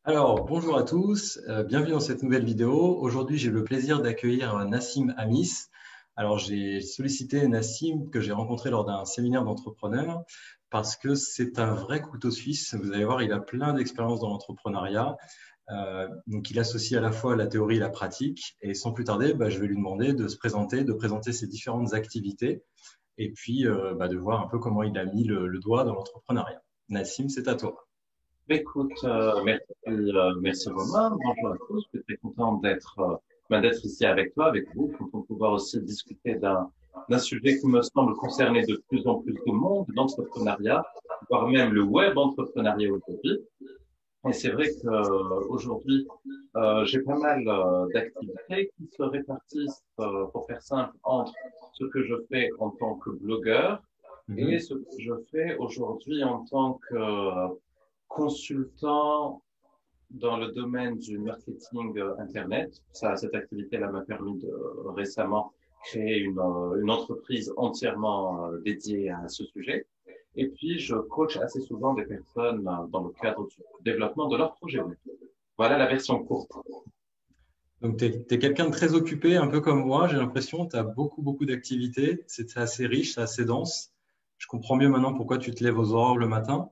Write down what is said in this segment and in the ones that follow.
Alors, bonjour à tous, bienvenue dans cette nouvelle vidéo. Aujourd'hui, j'ai le plaisir d'accueillir Nassim Amis. Alors, j'ai sollicité Nassim que j'ai rencontré lors d'un séminaire d'entrepreneurs parce que c'est un vrai couteau suisse. Vous allez voir, il a plein d'expériences dans l'entrepreneuriat. Donc, il associe à la fois la théorie et la pratique. Et sans plus tarder, je vais lui demander de se présenter, de présenter ses différentes activités et puis de voir un peu comment il a mis le doigt dans l'entrepreneuriat. Nassim, c'est à toi. Écoute, merci Romain. Bonjour à tous. Je suis très content d'être ici avec toi, avec vous, pour pouvoir aussi discuter d'un sujet qui me semble concerner de plus en plus de monde, l'entrepreneuriat, voire même le web entrepreneuriat aujourd'hui. Et c'est vrai que aujourd'hui, j'ai pas mal d'activités qui se répartissent, pour faire simple, entre ce que je fais en tant que blogueur et Mhm. ce que je fais aujourd'hui en tant que consultant dans le domaine du marketing Internet. Cette activité-là m'a permis de récemment créer une entreprise entièrement dédiée à ce sujet. Et puis, je coach assez souvent des personnes dans le cadre du développement de leur projet web. Voilà la version courte. Donc, tu es, quelqu'un de très occupé, un peu comme moi, j'ai l'impression. Tu as beaucoup, beaucoup d'activités. C'est assez riche, c'est assez dense. Je comprends mieux maintenant pourquoi tu te lèves aux aurores le matin.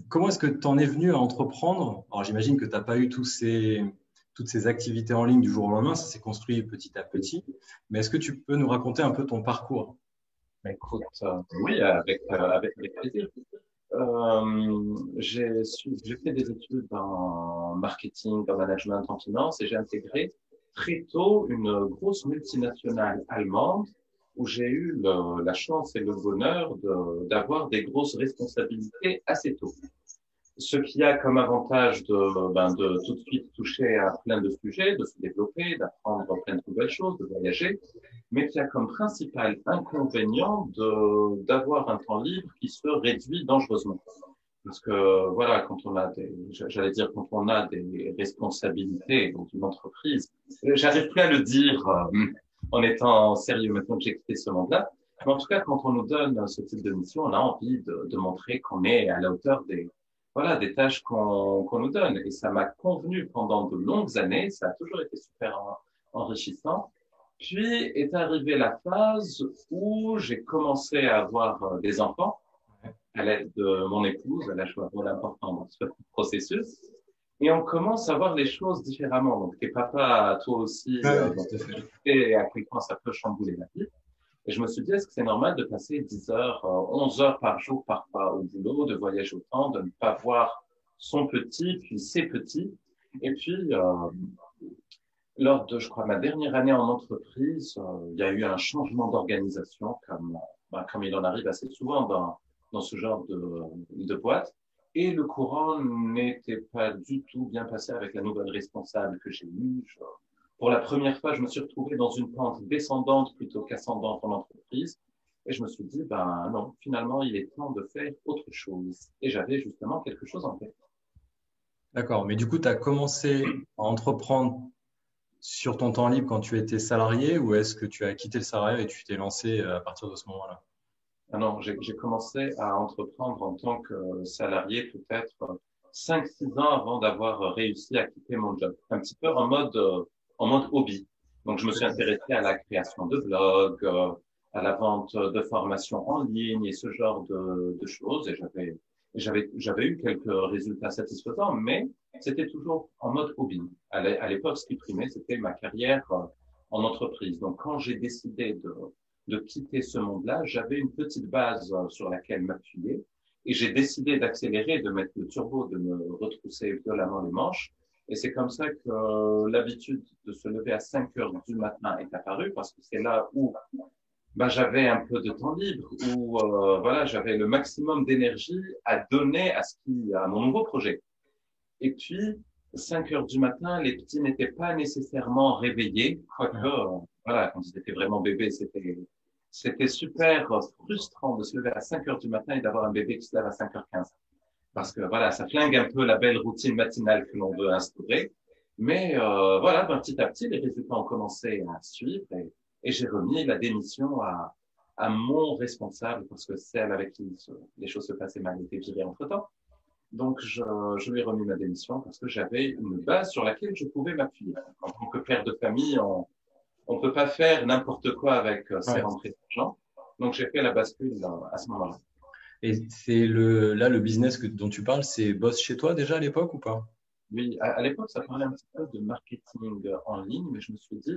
Comment est-ce que tu en es venu à entreprendre? Alors, j'imagine que tu n'as pas eu toutes ces activités en ligne du jour au lendemain. Ça s'est construit petit à petit. Mais est-ce que tu peux nous raconter un peu ton parcours? Écoute, oui, avec plaisir. J'ai fait des études en marketing, en management, en finance et j'ai intégré très tôt une grosse multinationale allemande où j'ai eu la chance et le bonheur d'avoir des grosses responsabilités assez tôt. Ce qui a comme avantage de tout de suite toucher à plein de sujets, de se développer, d'apprendre plein de nouvelles choses, de voyager, mais qui a comme principal inconvénient d'avoir un temps libre qui se réduit dangereusement. Parce que voilà, j'allais dire quand on a des responsabilités dans une entreprise, j'arrive plus à le dire en étant sérieux maintenant que j'ai quitté ce monde-là. Mais en tout cas, quand on nous donne ce type de mission, on a envie de montrer qu'on est à la hauteur des tâches qu'on nous donne. Et ça m'a convenu pendant de longues années. Ça a toujours été super enrichissant. Puis est arrivée la phase où j'ai commencé à avoir des enfants à l'aide de mon épouse. Elle a joué un rôle important dans ce processus. Et on commence à voir les choses différemment. Donc, t'es papa, toi aussi, Ouais, ouais, donc, tout à fait. et à quel point ça peut chambouler la vie. Et je me suis dit, est-ce que c'est normal de passer 10 heures, 11 heures par jour parfois au boulot, de voyager autant, de ne pas voir son petit, puis ses petits. Et puis, lors de, je crois, ma dernière année en entreprise, il y a eu un changement d'organisation, comme il en arrive assez souvent dans ce genre de boîte. Et le courant n'était pas du tout bien passé avec la nouvelle responsable que j'ai eue. Pour la première fois, je me suis retrouvé dans une pente descendante plutôt qu'ascendante en entreprise. Et je me suis dit, ben non, finalement, il est temps de faire autre chose. Et j'avais justement quelque chose en tête. D'accord. Mais du coup, tu as commencé à entreprendre sur ton temps libre quand tu étais salarié ou est-ce que tu as quitté le salariat et tu t'es lancé à partir de ce moment-là? Ah non, j'ai commencé à entreprendre en tant que salarié peut-être 5, 6 ans avant d'avoir réussi à quitter mon job. Un petit peu en mode hobby. Donc, je me suis intéressé à la création de blogs, à la vente de formations en ligne et ce genre de choses. Et j'avais eu quelques résultats satisfaisants, mais c'était toujours en mode hobby. À l'époque, ce qui primait, c'était ma carrière en entreprise. Donc, quand j'ai décidé de quitter ce monde-là, j'avais une petite base sur laquelle m'appuyer et j'ai décidé d'accélérer, de mettre le turbo, de me retrousser violemment les manches. Et c'est comme ça que l'habitude de se lever à 5 heures du matin est apparue parce que c'est là où j'avais un peu de temps libre, où voilà, j'avais le maximum d'énergie à donner à mon nouveau projet. Et puis, 5 heures du matin, les petits n'étaient pas nécessairement réveillés, quoique, Ouais. voilà, quand ils étaient vraiment bébés, c'était super frustrant de se lever à 5 heures du matin et d'avoir un bébé qui se lève à 5h15. Parce que, voilà, ça flingue un peu la belle routine matinale que l'on veut instaurer. Mais, voilà, petit à petit, les résultats ont commencé à suivre et j'ai remis la démission à mon responsable parce que celle avec qui les choses se passaient mal était virée entre-temps. Donc, je lui ai remis ma démission parce que j'avais une base sur laquelle je pouvais m'appuyer. En tant que père de famille, on peut pas faire n'importe quoi avec ses Ouais. rentrées d'argent. Donc, j'ai fait la bascule à ce moment-là. Et là, le business dont tu parles, c'est Boss chez toi déjà à l'époque ou pas? Oui, à l'époque, ça parlait un petit peu de marketing en ligne, mais je me suis dit,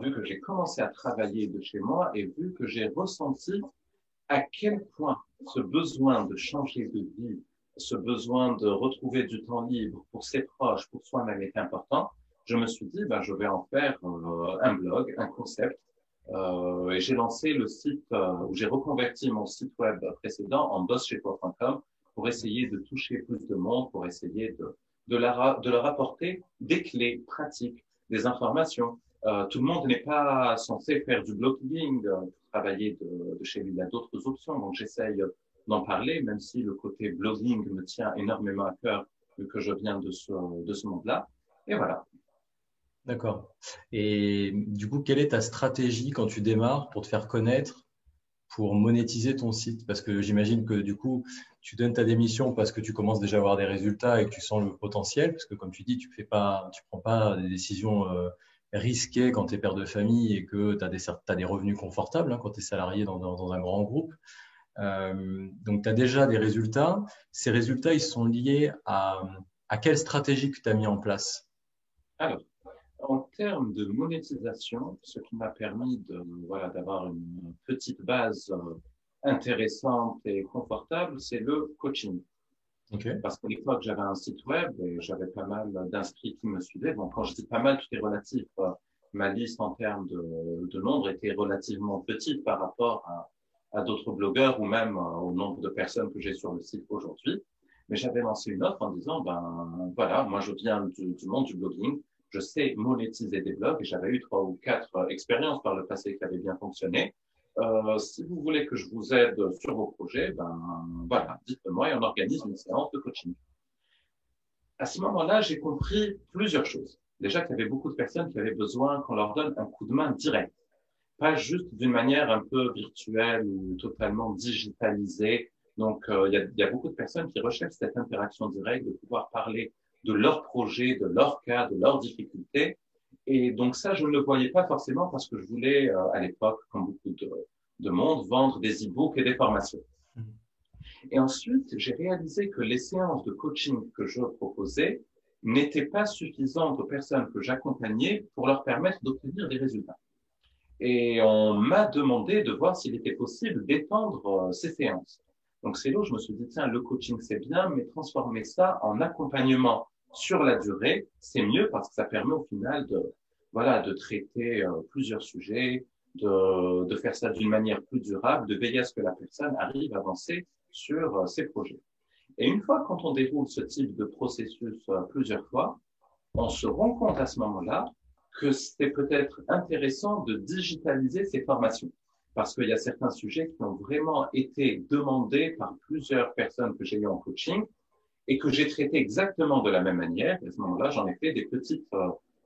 vu que j'ai commencé à travailler de chez moi et vu que j'ai ressenti à quel point ce besoin de changer de vie, ce besoin de retrouver du temps libre pour ses proches, pour soi-même est important, je me suis dit, ben, je vais en faire un blog, un concept. Et j'ai lancé le site, où j'ai reconverti mon site web précédent en bosschetoi.com pour essayer de toucher plus de monde, pour essayer de leur apporter des clés pratiques, des informations. Tout le monde n'est pas censé faire du blogging, travailler de chez lui. Il y a d'autres options. Donc, j'essaye d'en parler, même si le côté blogging me tient énormément à cœur, vu que je viens de ce monde-là. Et voilà. D'accord. Et du coup, quelle est ta stratégie quand tu démarres pour te faire connaître, pour monétiser ton site? Parce que j'imagine que du coup, tu donnes ta démission parce que tu commences déjà à avoir des résultats et que tu sens le potentiel. Parce que comme tu dis, tu prends pas des décisions risquées quand tu es père de famille et que tu as des revenus confortables, hein, quand tu es salarié dans un grand groupe. Donc, tu as déjà des résultats. Ces résultats, ils sont liés à quelle stratégie que tu as mis en place? Alors, en termes de monétisation, ce qui m'a permis voilà, d'avoir une petite base intéressante et confortable, c'est le coaching. Ok. Parce qu'à l'époque, j'avais un site web et j'avais pas mal d'inscrits qui me suivaient. Bon, quand je dis pas mal, tout est relatif. Ma liste en termes de nombre était relativement petite par rapport à d'autres blogueurs ou même au nombre de personnes que j'ai sur le site aujourd'hui. Mais j'avais lancé une offre en disant, ben voilà, moi je viens du monde du blogging, je sais monétiser des blogs et j'avais eu 3 ou 4 expériences par le passé qui avaient bien fonctionné. Si vous voulez que je vous aide sur vos projets, ben voilà, dites-moi et on organise une séance de coaching. À ce moment-là, j'ai compris plusieurs choses. Déjà qu'il y avait beaucoup de personnes qui avaient besoin qu'on leur donne un coup de main direct, pas juste d'une manière un peu virtuelle ou totalement digitalisée. Donc, il y a beaucoup de personnes qui recherchent cette interaction directe, de pouvoir parler de leur projet, de leur cas, de leurs difficultés. Et donc ça, je ne le voyais pas forcément parce que je voulais, à l'époque, comme beaucoup de monde, vendre des e-books et des formations. Et ensuite, j'ai réalisé que les séances de coaching que je proposais n'étaient pas suffisantes aux personnes que j'accompagnais pour leur permettre d'obtenir des résultats. Et on m'a demandé de voir s'il était possible d'étendre ces séances. Donc c'est là où je me suis dit, tiens, le coaching c'est bien, mais transformer ça en accompagnement sur la durée, c'est mieux parce que ça permet au final voilà, de traiter plusieurs sujets, de faire ça d'une manière plus durable, de veiller à ce que la personne arrive à avancer sur ses projets. Et une fois quand on déroule ce type de processus plusieurs fois, on se rend compte à ce moment-là que c'est peut-être intéressant de digitaliser ces formations. Parce qu'il y a certains sujets qui ont vraiment été demandés par plusieurs personnes que j'ai eues en coaching et que j'ai traités exactement de la même manière. Et à ce moment-là, j'en ai fait des petites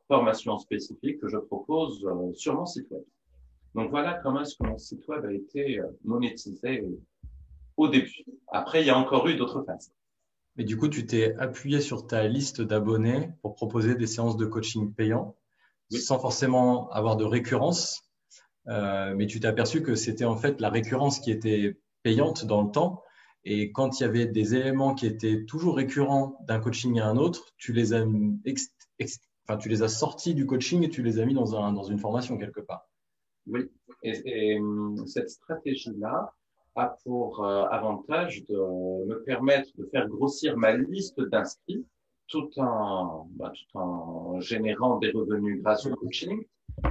formations spécifiques que je propose sur mon site web. Donc voilà comment est-ce que mon site web a été monétisé au début. Après, il y a encore eu d'autres phases. Mais du coup, tu t'es appuyé sur ta liste d'abonnés pour proposer des séances de coaching payants Oui. sans forcément avoir de récurrence. Mais tu t'es aperçu que c'était en fait la récurrence qui était payante dans le temps. Et quand il y avait des éléments qui étaient toujours récurrents d'un coaching à un autre, tu les as sortis du coaching et tu les as mis dans une formation quelque part. Oui, et cette stratégie-là a pour avantage de me permettre de faire grossir ma liste d'inscrits tout en générant des revenus grâce au coaching.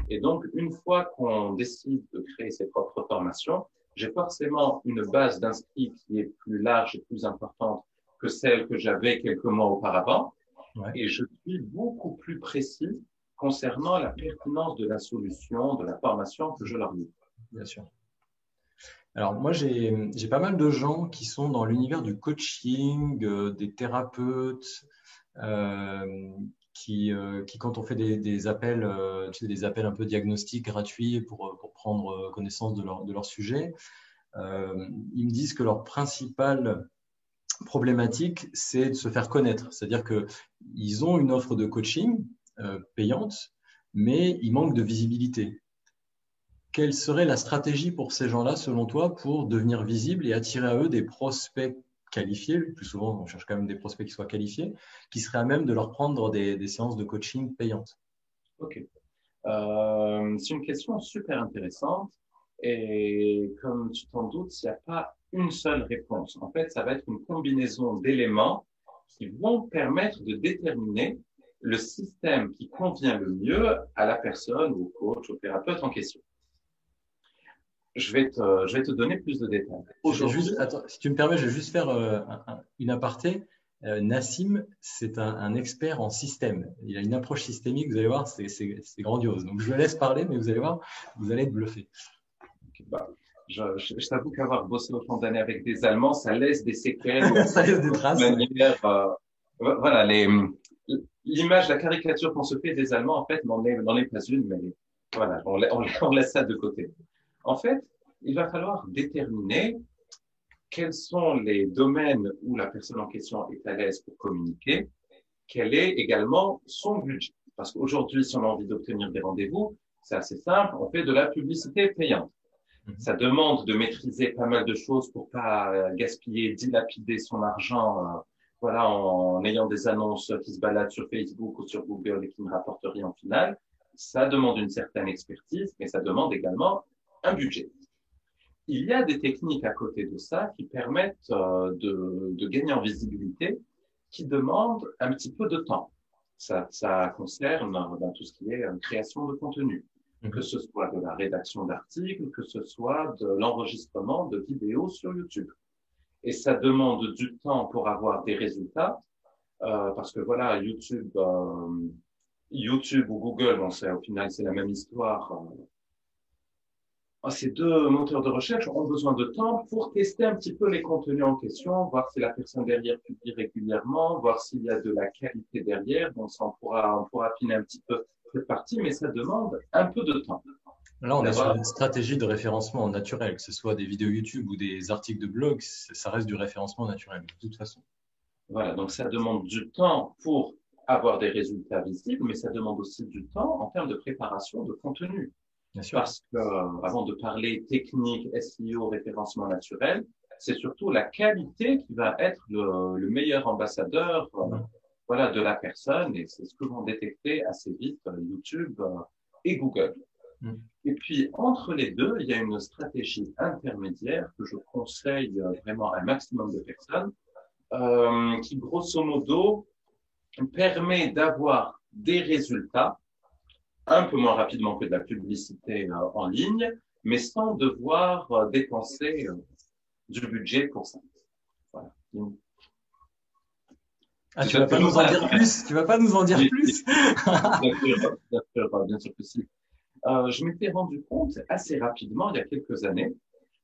Et donc, une fois qu'on décide de créer ses propres formations, j'ai forcément une base d'inscrits qui est plus large et plus importante que celle que j'avais quelques mois auparavant. Ouais, Et je suis beaucoup plus précis concernant la pertinence de la solution, de la formation que je leur livre. bien sûr. Alors moi, j'ai pas mal de gens qui sont dans l'univers du coaching, des thérapeutes, euh, qui quand on fait des appels, tu sais, des appels un peu diagnostiques gratuits pour prendre connaissance de leur sujet, ils me disent que leur principal problématique, c'est de se faire connaître. C'est-à-dire qu'ils ont une offre de coaching payante, mais il manque de visibilité. Quelle serait la stratégie pour ces gens-là, selon toi, pour devenir visibles et attirer à eux des prospects qualifiés? Le plus souvent, on cherche quand même des prospects qui soient qualifiés, qui seraient à même de leur prendre des séances de coaching payantes. Ok. C'est une question super intéressante et comme tu t'en doutes, il n'y a pas une seule réponse. En fait, ça va être une combinaison d'éléments qui vont permettre de déterminer le système qui convient le mieux à la personne, au coach, au thérapeute en question. Je vais te donner plus de détails. Aujourd'hui, attends, si tu me permets, je vais juste faire une aparté. Nassim, c'est un expert en système. Il a une approche systémique, vous allez voir, c'est grandiose. Donc, je le laisse parler, mais vous allez voir, vous allez être bluffé. Bah, je t'avoue qu'avoir bossé autant d'années avec des Allemands, ça laisse des séquelles. Ça laisse des traces. Manière, voilà, l'image, la caricature qu'on se fait des Allemands, en fait, n'en est pas une, mais voilà, on laisse ça de côté. En fait, il va falloir déterminer quels sont les domaines où la personne en question est à l'aise pour communiquer, quel est également son budget. Parce qu'aujourd'hui, si on a envie d'obtenir des rendez-vous, c'est assez simple, on fait de la publicité payante. Ça demande de maîtriser pas mal de choses pour pas gaspiller, dilapider son argent, voilà, en ayant des annonces qui se baladent sur Facebook ou sur Google et qui ne rapportent rien au final. Ça demande une certaine expertise, mais ça demande également un budget. Il y a des techniques à côté de ça qui permettent de gagner en visibilité, qui demandent un petit peu de temps. Ça concerne tout ce qui est création de contenu, que ce soit de la rédaction d'articles, que ce soit de l'enregistrement de vidéos sur YouTube. Et ça demande du temps pour avoir des résultats, parce que voilà, YouTube ou Google, bon, au final, c'est la même histoire. Ces deux moteurs de recherche ont besoin de temps pour tester un petit peu les contenus en question, voir si la personne derrière publie régulièrement, voir s'il y a de la qualité derrière. Donc, ça, on pourra affiner un petit peu cette partie, mais ça demande un peu de temps. Là, on est sur une stratégie de référencement naturel, que ce soit des vidéos YouTube ou des articles de blog, ça reste du référencement naturel, de toute façon. Voilà, donc ça demande du temps pour avoir des résultats visibles, mais ça demande aussi du temps en termes de préparation de contenu. Bien sûr. Parce que, avant de parler technique, SEO, référencement naturel, c'est surtout la qualité qui va être le meilleur ambassadeur, voilà, de la personne, et c'est ce que vont détecter assez vite YouTube et Google. Et puis, entre les deux, il y a une stratégie intermédiaire que je conseille vraiment à un maximum de personnes, qui, grosso modo, permet d'avoir des résultats un peu moins rapidement que de la publicité en ligne, mais sans devoir dépenser du budget pour ça. Voilà. Ah, tu vas pas nous en dire plus? Tu vas pas nous en dire plus? Bien sûr que si. Je m'étais rendu compte assez rapidement, il y a quelques années,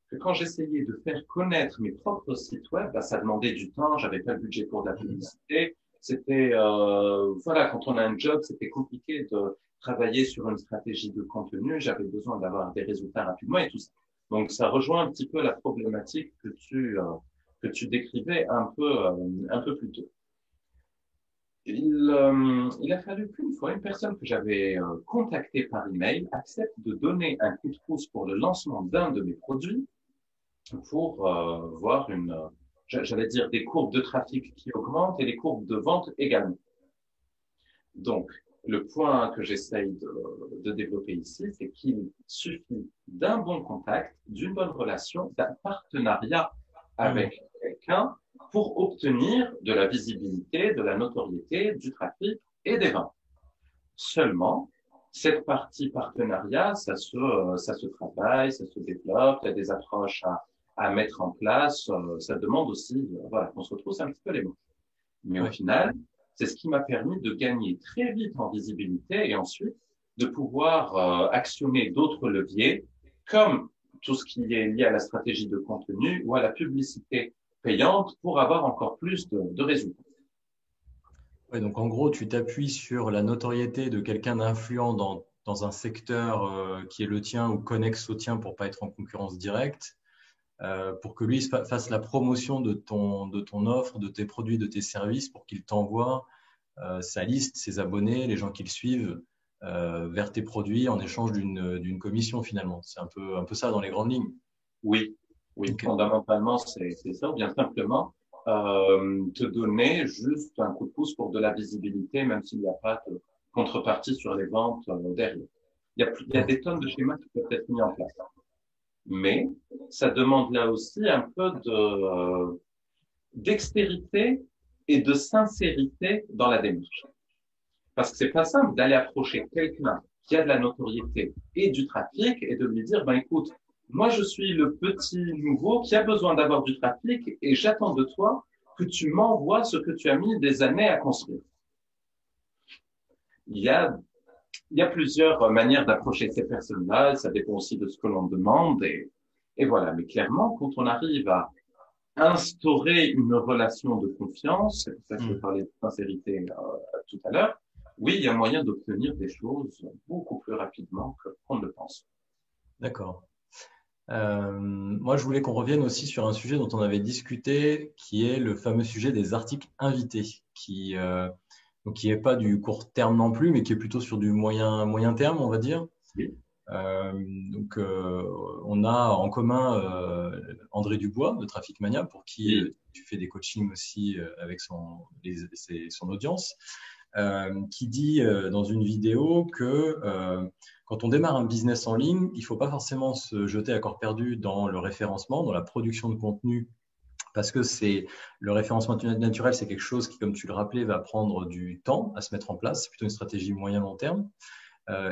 que quand j'essayais de faire connaître mes propres sites web, ça demandait du temps, j'avais pas le budget pour de la publicité. C'était, voilà, quand on a un job, c'était compliqué de travailler sur une stratégie de contenu. J'avais besoin d'avoir des résultats rapidement et tout ça. Donc, ça rejoint un petit peu la problématique que tu décrivais un peu plus tôt. Il a fallu qu'une fois, une personne que j'avais contactée par email accepte de donner un coup de pouce pour le lancement d'un de mes produits pour voir j'allais dire des courbes de trafic qui augmentent et les courbes de vente également. Donc, le point que j'essaye de développer ici, c'est qu'il suffit d'un bon contact, d'une bonne relation, d'un partenariat avec quelqu'un pour obtenir de la visibilité, de la notoriété, du trafic et des ventes. Seulement, cette partie partenariat, ça se travaille, ça se développe, il y a des approches à mettre en place, ça demande aussi, voilà, qu'on se retrousse un petit peu les mots. Mais au final, c'est ce qui m'a permis de gagner très vite en visibilité et ensuite de pouvoir actionner d'autres leviers comme tout ce qui est lié à la stratégie de contenu ou à la publicité payante pour avoir encore plus de résultats. Ouais, donc en gros, tu t'appuies sur la notoriété de quelqu'un d'influent dans un secteur qui est le tien ou connexe au tien pour pas être en concurrence directe. pour que lui fasse la promotion de ton offre, de tes produits, de tes services, pour qu'il t'envoie sa liste, ses abonnés, les gens qui le suivent vers tes produits en échange d'une commission finalement. C'est un peu ça dans les grandes lignes. Oui, oui, Ok. fondamentalement, c'est ça, ou bien simplement te donner juste un coup de pouce pour de la visibilité, même s'il n'y a pas de contrepartie sur les ventes derrière. Il y a des tonnes de schémas qui peuvent être mis en place. Mais ça demande là aussi un peu dextérité et de sincérité dans la démarche. Parce que c'est pas simple d'aller approcher quelqu'un qui a de la notoriété et du trafic et de lui dire, ben écoute, moi je suis le petit nouveau qui a besoin d'avoir du trafic et j'attends de toi que tu m'envoies ce que tu as mis des années à construire. Il y a, il y a plusieurs manières d'approcher ces personnes-là, ça dépend aussi de ce que l'on demande et voilà. Mais clairement, quand on arrive à instaurer une relation de confiance, c'est pour ça que je parlais de sincérité tout à l'heure, oui, il y a moyen d'obtenir des choses beaucoup plus rapidement qu'on ne le pense. D'accord. Moi, je voulais qu'on revienne aussi sur un sujet dont on avait discuté, qui est le fameux sujet des articles invités, donc qui est pas du court terme non plus, mais qui est plutôt sur du moyen terme, on va dire. Oui, Euh, on a en commun André Dubois de Traffic Mania, pour qui oui, tu fais des coachings aussi avec son audience, qui dit dans une vidéo que quand on démarre un business en ligne, il ne faut pas forcément se jeter à corps perdu dans le référencement, dans la production de contenu, parce que le référencement naturel, c'est quelque chose qui, comme tu le rappelais, va prendre du temps à se mettre en place. C'est plutôt une stratégie moyen-long terme.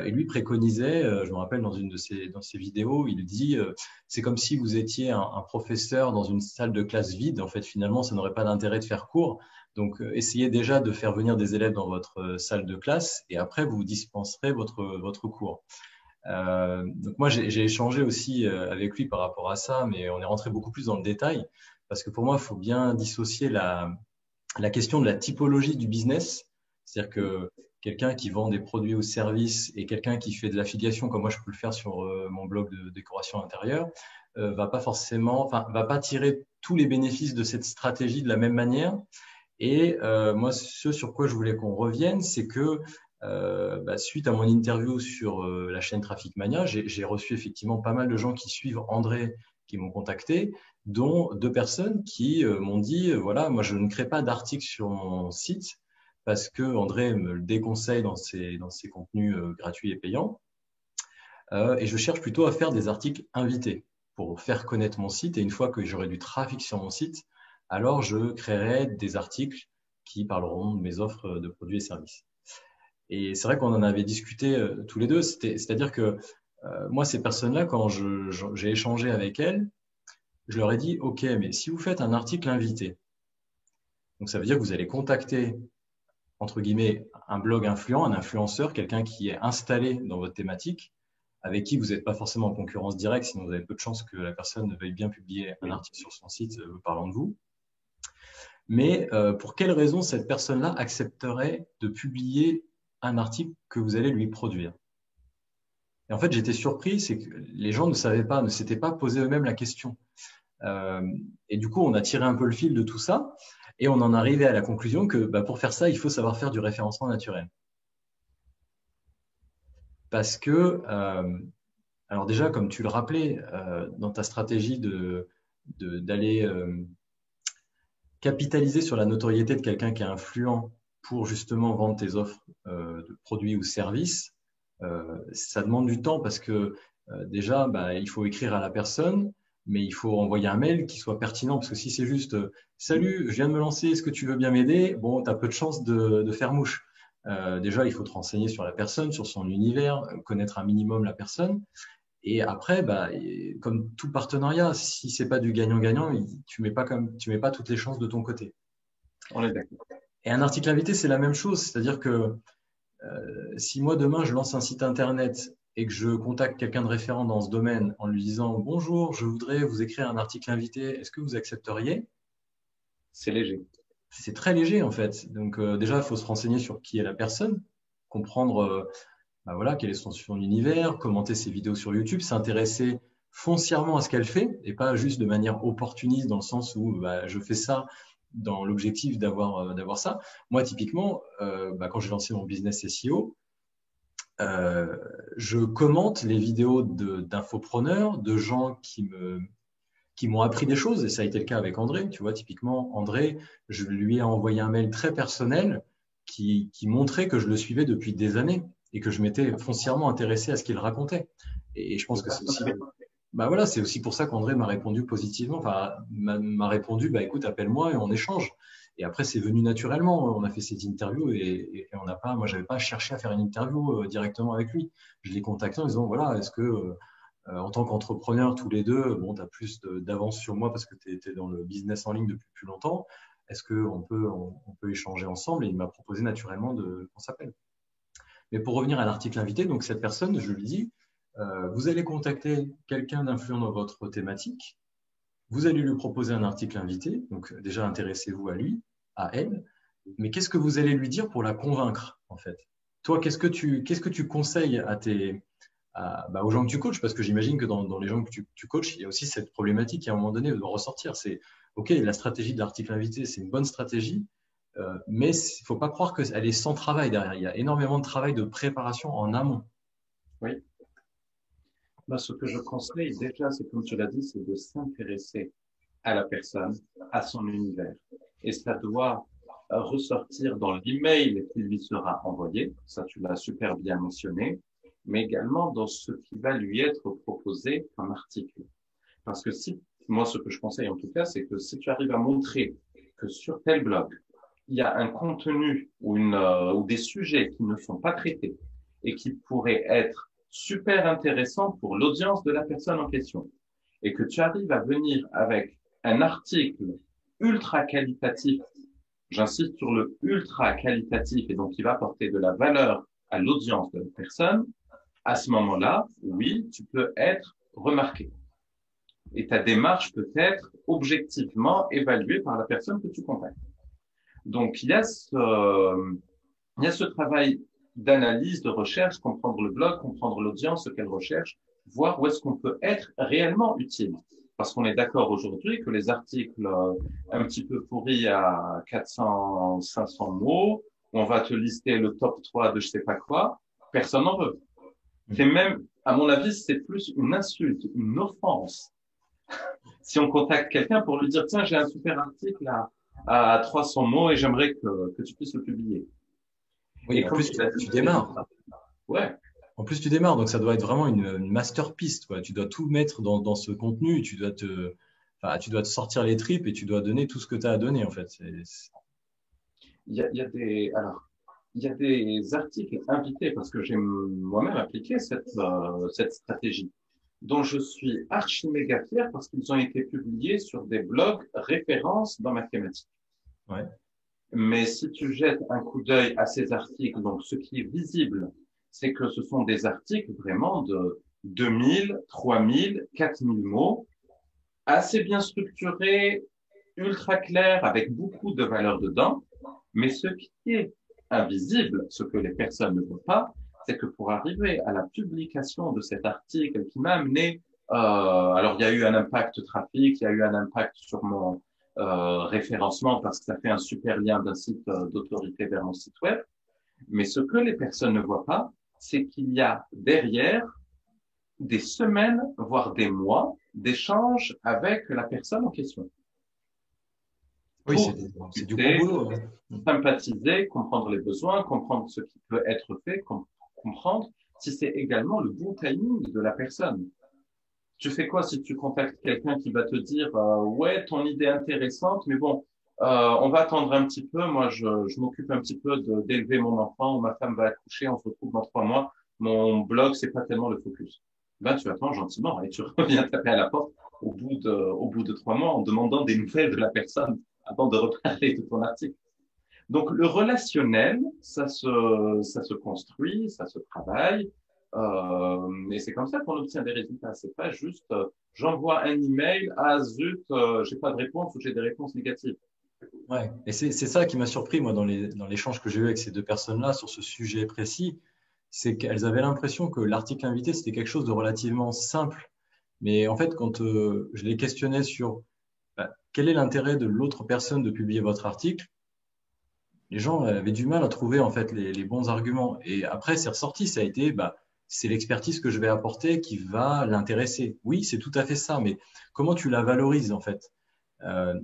Et lui préconisait, je me rappelle dans une de ses vidéos, il dit c'est comme si vous étiez un professeur dans une salle de classe vide. En fait, finalement, ça n'aurait pas d'intérêt de faire cours. Donc, essayez déjà de faire venir des élèves dans votre salle de classe et après, vous dispenserez votre cours. Donc, moi, j'ai échangé aussi avec lui par rapport à ça, mais on est rentré beaucoup plus dans le détail parce que pour moi, il faut bien dissocier la question de la typologie du business. C'est-à-dire que quelqu'un qui vend des produits ou services et quelqu'un qui fait de l'affiliation, comme moi je peux le faire sur mon blog de décoration intérieure, va pas tirer tous les bénéfices de cette stratégie de la même manière. Et moi, ce sur quoi je voulais qu'on revienne, c'est que suite à mon interview sur la chaîne Traffic Mania, j'ai reçu effectivement pas mal de gens qui suivent André, qui m'ont contacté, dont deux personnes qui m'ont dit voilà, moi je ne crée pas d'articles sur mon site parce que André me le déconseille dans ses contenus gratuits et payants, et je cherche plutôt à faire des articles invités pour faire connaître mon site. Et une fois que j'aurai du trafic sur mon site, alors je créerai des articles qui parleront de mes offres de produits et services. Et c'est vrai qu'on en avait discuté tous les deux. C'est-à-dire que moi, ces personnes-là, quand j'ai échangé avec elles, je leur ai dit, OK, mais si vous faites un article invité, donc ça veut dire que vous allez contacter, entre guillemets, un blog influent, un influenceur, quelqu'un qui est installé dans votre thématique, avec qui vous n'êtes pas forcément en concurrence directe, sinon vous avez peu de chances que la personne veuille bien publier un oui. article sur son site parlant de vous. Mais pour quelle raison cette personne-là accepterait de publier un article que vous allez lui produire? Et en fait, j'étais surpris, c'est que les gens ne savaient pas, ne s'étaient pas posé eux-mêmes la question. Euh, et du coup, on a tiré un peu le fil de tout ça et on en arrivait à la conclusion que pour faire ça, il faut savoir faire du référencement naturel. Parce que, alors déjà, comme tu le rappelais, dans ta stratégie d'aller capitaliser sur la notoriété de quelqu'un qui est influent pour justement vendre tes offres de produits ou services, ça demande du temps parce que déjà, il faut écrire à la personne, mais il faut envoyer un mail qui soit pertinent parce que si c'est juste Salut, je viens de me lancer, est-ce que tu veux bien m'aider? Bon, tu as peu de chances de faire mouche. Déjà, il faut te renseigner sur la personne, sur son univers, connaître un minimum la personne. Et après, comme tout partenariat, si c'est pas du gagnant-gagnant, tu mets pas toutes les chances de ton côté. On est d'accord. Et un article invité, c'est la même chose. C'est-à-dire que si moi demain je lance un site internet et que je contacte quelqu'un de référent dans ce domaine en lui disant bonjour, je voudrais vous écrire un article invité, est-ce que vous accepteriez? C'est léger. C'est très léger en fait. Donc déjà, il faut se renseigner sur qui est la personne, comprendre voilà, quel est son univers, commenter ses vidéos sur YouTube, s'intéresser foncièrement à ce qu'elle fait et pas juste de manière opportuniste dans le sens où bah, je fais ça dans l'objectif d'avoir ça. Moi, typiquement, bah, quand j'ai lancé mon business SEO, je commente les vidéos d'infopreneurs, de gens qui m'ont appris des choses, et ça a été le cas avec André. Tu vois, typiquement, André, je lui ai envoyé un mail très personnel qui montrait que je le suivais depuis des années et que je m'étais foncièrement intéressé à ce qu'il racontait. Et je pense que c'est aussi, bah voilà, c'est aussi pour ça qu'André m'a répondu positivement, enfin, m'a répondu, bah écoute, appelle-moi et on échange. Et après, c'est venu naturellement. On a fait cette interview et on n'a pas, moi, j'avais pas cherché à faire une interview directement avec lui. Je l'ai contacté en disant, voilà, est-ce que en tant qu'entrepreneur, tous les deux, bon, tu as plus d'avance sur moi parce que tu étais dans le business en ligne depuis plus longtemps. Est-ce on peut échanger ensemble? Et il m'a proposé naturellement qu'on s'appelle. Mais pour revenir à l'article invité, donc cette personne, je lui dis, vous allez contacter quelqu'un d'influent dans votre thématique, vous allez lui proposer un article invité, donc déjà intéressez-vous à lui, à elle, mais qu'est-ce que vous allez lui dire pour la convaincre en fait? Toi, qu'est-ce que tu conseilles bah, aux gens que tu coaches, parce que j'imagine que dans les gens que tu coaches, il y a aussi cette problématique qui à un moment donné doit ressortir. C'est OK, la stratégie de l'article invité, c'est une bonne stratégie, mais il ne faut pas croire qu'elle est sans travail derrière. Il y a énormément de travail de préparation en amont. Oui. Bah, ce que je conseille déjà, c'est comme tu l'as dit, c'est de s'intéresser à la personne, à son univers. Et ça doit ressortir dans l'email qui lui sera envoyé. Ça, tu l'as super bien mentionné. Mais également dans ce qui va lui être proposé comme article. Parce que si, moi, ce que je conseille en tout cas, c'est que si tu arrives à montrer que sur tel blog, il y a un contenu ou des sujets qui ne sont pas traités et qui pourraient être super intéressants pour l'audience de la personne en question, et que tu arrives à venir avec un article ultra qualitatif, j'insiste sur le ultra qualitatif, et donc qui va apporter de la valeur à l'audience de la personne, à ce moment-là, oui, tu peux être remarqué. Et ta démarche peut être objectivement évaluée par la personne que tu contactes. Donc, il y a ce travail d'analyse, de recherche, comprendre le blog, comprendre l'audience, ce qu'elle recherche, voir où est-ce qu'on peut être réellement utile. Parce qu'on est d'accord aujourd'hui que les articles un petit peu pourris à 400, 500 mots, où on va te lister le top 3 de je sais pas quoi, personne n'en veut. C'est même, à mon avis, c'est plus une insulte, une offense. Si on contacte quelqu'un pour lui dire, tiens, j'ai un super article à 300 mots et j'aimerais que tu puisses le publier. Oui, Et en comme plus, tu démarres. ouais. En plus, tu démarres, donc ça doit être vraiment une masterpiece, quoi. Tu dois tout mettre dans ce contenu, enfin, tu dois te sortir les tripes et tu dois donner tout ce que tu as à donner, en fait. Alors, il y a des articles invités parce que j'ai moi-même appliqué cette stratégie dont je suis archi méga fier parce qu'ils ont été publiés sur des blogs références dans ma thématique. Ouais. Mais si tu jettes un coup d'œil à ces articles, donc ce qui est visible, c'est que ce sont des articles vraiment de 2000, 3000, 4000 mots, assez bien structurés, ultra clairs, avec beaucoup de valeur dedans. Mais ce qui est invisible, ce que les personnes ne voient pas, c'est que pour arriver à la publication de cet article qui m'a amené, alors il y a eu un impact trafic, il y a eu un impact sur mon référencement parce que ça fait un super lien d'un site d'autorité vers mon site web. Mais ce que les personnes ne voient pas, c'est qu'il y a derrière des semaines, voire des mois d'échanges avec la personne en question. Oui, Pour c'est du gros boulot. sympathiser, comprendre les besoins, comprendre ce qui peut être fait, comprendre si c'est également le bon timing de la personne. Tu fais quoi si tu contactes quelqu'un qui va te dire ouais, ton idée est intéressante, mais bon, on va attendre un petit peu. Moi, je m'occupe un petit peu d'élever mon enfant ou ma femme va accoucher. On se retrouve dans 3 mois. Mon blog, c'est pas tellement le focus. Ben, tu attends gentiment et tu reviens taper à la porte au bout de 3 mois en demandant des nouvelles de la personne avant de reparler de ton article. Donc, le relationnel, ça se construit, ça se travaille. Et c'est comme ça qu'on obtient des résultats. C'est pas juste j'envoie un email, ah zut, j'ai pas de réponse ou j'ai des réponses négatives. Ouais. Et c'est ça qui m'a surpris, moi, dans l'échange que j'ai eu avec ces deux personnes-là sur ce sujet précis, c'est qu'elles avaient l'impression que l'article invité, c'était quelque chose de relativement simple Mais en fait, quand je les questionnais sur quel est l'intérêt de l'autre personne de publier votre article, les gens avaient du mal à trouver en fait les bons arguments. Et après, c'est ressorti, ça a été, c'est l'expertise que je vais apporter qui va l'intéresser. Oui, c'est tout à fait ça, mais comment tu la valorises en fait? Euh,